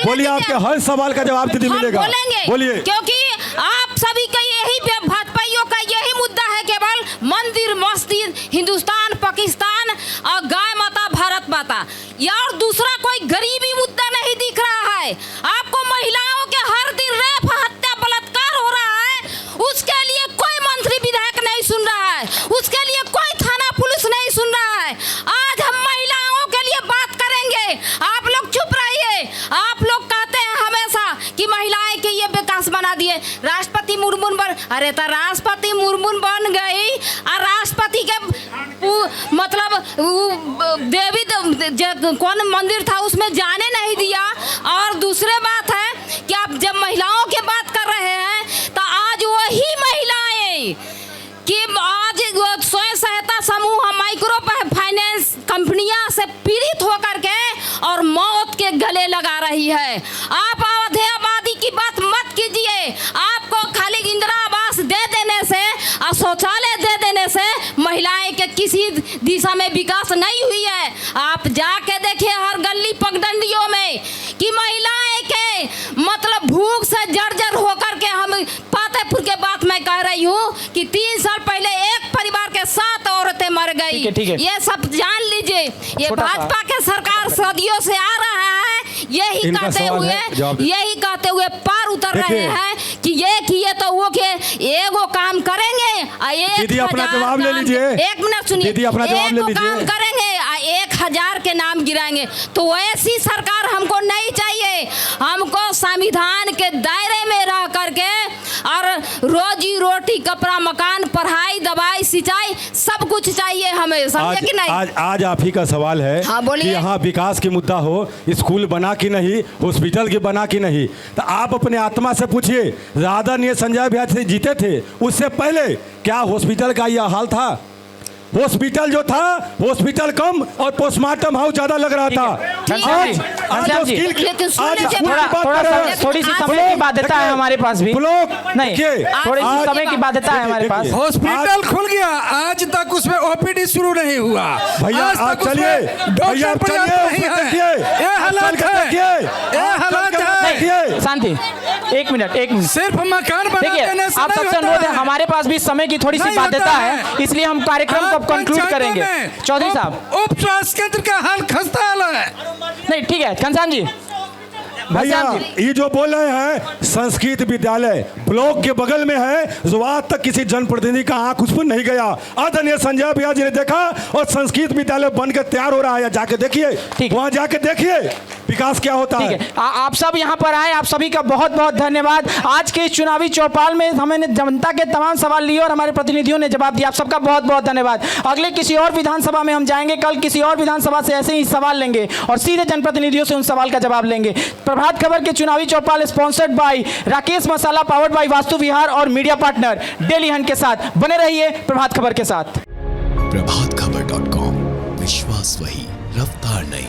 बोलिए आपके हर सवाल का जवाब दीदी मिलेगा। बोलेंगे, बोलिए, क्योंकि आप सभी का यही भाजपाइयों का यही मुद्दा है, केवल मंदिर मस्जिद, हिंदुस्तान पाकिस्तान और गाय माता भारत माता, या और दूसरा कोई गरीबी मुद्दा नहीं दिख रहा है। आपको महिलाओं के हर दिन रेप, हत्या, बलात्कार हो रहा है, उसके लिए कोई मंत्री विधायक नहीं सुन रहा है, उसके लिए कोई थाना पुलिस नहीं सुन रहा है। आज हम महिलाओं के लिए बात करेंगे, आप लोग चुप रहिए। आप लोग कहते हैं हमेशा कि महिलाएं के ये विकास बना दिए, राष्ट्रपति मुर्मू बन, अरे तो राष्ट्रपति मुर्मू बन गई और राष्ट्रपति के मतलब देवी कौन मंदिर था उसमें जाने नहीं दिया। और दूसरे बात है कि आप जब महिलाओं की बात कर रहे हैं तो आज वही महिलाएं कि आज स्वयं सहायता समूह, माइक्रो फाइनेंस कंपनियां से पीड़ित होकर के और मौत के गले लगा रही है। आप अवधि आबादी की बात मत कीजिए। आपको खाली इंदिरा आवास दे देने से और शौचालय दे देने से महिलाएं के किसी दिशा में विकास नहीं हुई है। आप जाके देखिए हर गली पगडंडियों में कि महिलाएं के मतलब भूख से जर्जर होकर के, हम फतेहपुर के बात मैं कह रही हूँ कि 3 साल पहले एक परिवार के 7 औरतें मर गई। ठीक है। ये सब जान लीजिए, ये भाजपा के सरकार सदियों से आ रहा है, यही कहते हुए पार उतर रहे हैं कि ये किए तो वो के एगो काम करेंगे। दीदी अपना जवाब ले लीजिए, 1 मिनट सुनिए, दीदी अपना जवाब ले लीजिए। काम करेंगे 1000 के नाम गिराएंगे, तो ऐसी सरकार हमको नहीं चाहिए। हमको संविधान के दायरे में रह करके और रोजी रोटी, कपड़ा, मकान, पढ़ाई, दवाई, सिंचाई सब कुछ चाहिए हमें, समझे कि नहीं? आज आप ही का सवाल है कि यहाँ विकास की मुद्दा हो, स्कूल बना कि नहीं, हॉस्पिटल की बना कि नहीं, तो आप अपने आत्मा से पूछिए। आदरणीय संजय भैया से जीते थे, उससे पहले क्या हॉस्पिटल का यह हाल था? हॉस्पिटल जो था, हॉस्पिटल कम और पोस्टमार्टम हाउस ज्यादा लग रहा था। थोड़ी सी समय की बाध्यता है हमारे पास भी, नहीं थोड़ी सी समय की बाध्यता है हमारे पास। हॉस्पिटल खुल गया, आज तक उसमें ओपीडी शुरू नहीं हुआ। भैया आप चलिए, भैया चलिए, ये हालात है। शांति, 1 मिनट। सिर्फ मकान देखिए, आप सबसे अनुरोध है, हमारे पास भी समय की थोड़ी सी बाध्यता है, इसलिए हम कार्यक्रम को कंक्लूड करेंगे। चौधरी साहब, उप स्वास्थ्य केंद्र का हाल खस्ता हाल है। नहीं ठीक है, कंसान जी। भैया ये जो बोल रहे हैं, संस्कृत विद्यालय ब्लॉक के बगल में है, जो आज तक किसी जनप्रतिनिधि का आंख उस पर नहीं गया। आदरणीय संजय भैया जी ने देखा और संस्कृत विद्यालय बनकर तैयार हो रहा है, जाके देखिए, वहां जाके देखिए विकास क्या होता है। आप सब यहाँ पर आए, आप सभी का बहुत बहुत धन्यवाद। आज के इस चुनावी चौपाल में हमने जनता के तमाम सवाल लिए और हमारे प्रतिनिधियों ने जवाब दिया। आप सबका बहुत बहुत धन्यवाद। अगले किसी और विधानसभा में हम जाएंगे, कल किसी और विधानसभा से ऐसे ही सवाल लेंगे और सीधे जनप्रतिनिधियों से उन सवाल का जवाब लेंगे। प्रभात खबर के चुनावी चौपाल sponsored by Rakesh Masala, powered by Vastu Vihar और मीडिया पार्टनर डेली हंट के साथ। बने रहिए प्रभात खबर के साथ। प्रभातखबर.com, विश्वास वही, रफ्तार नहीं।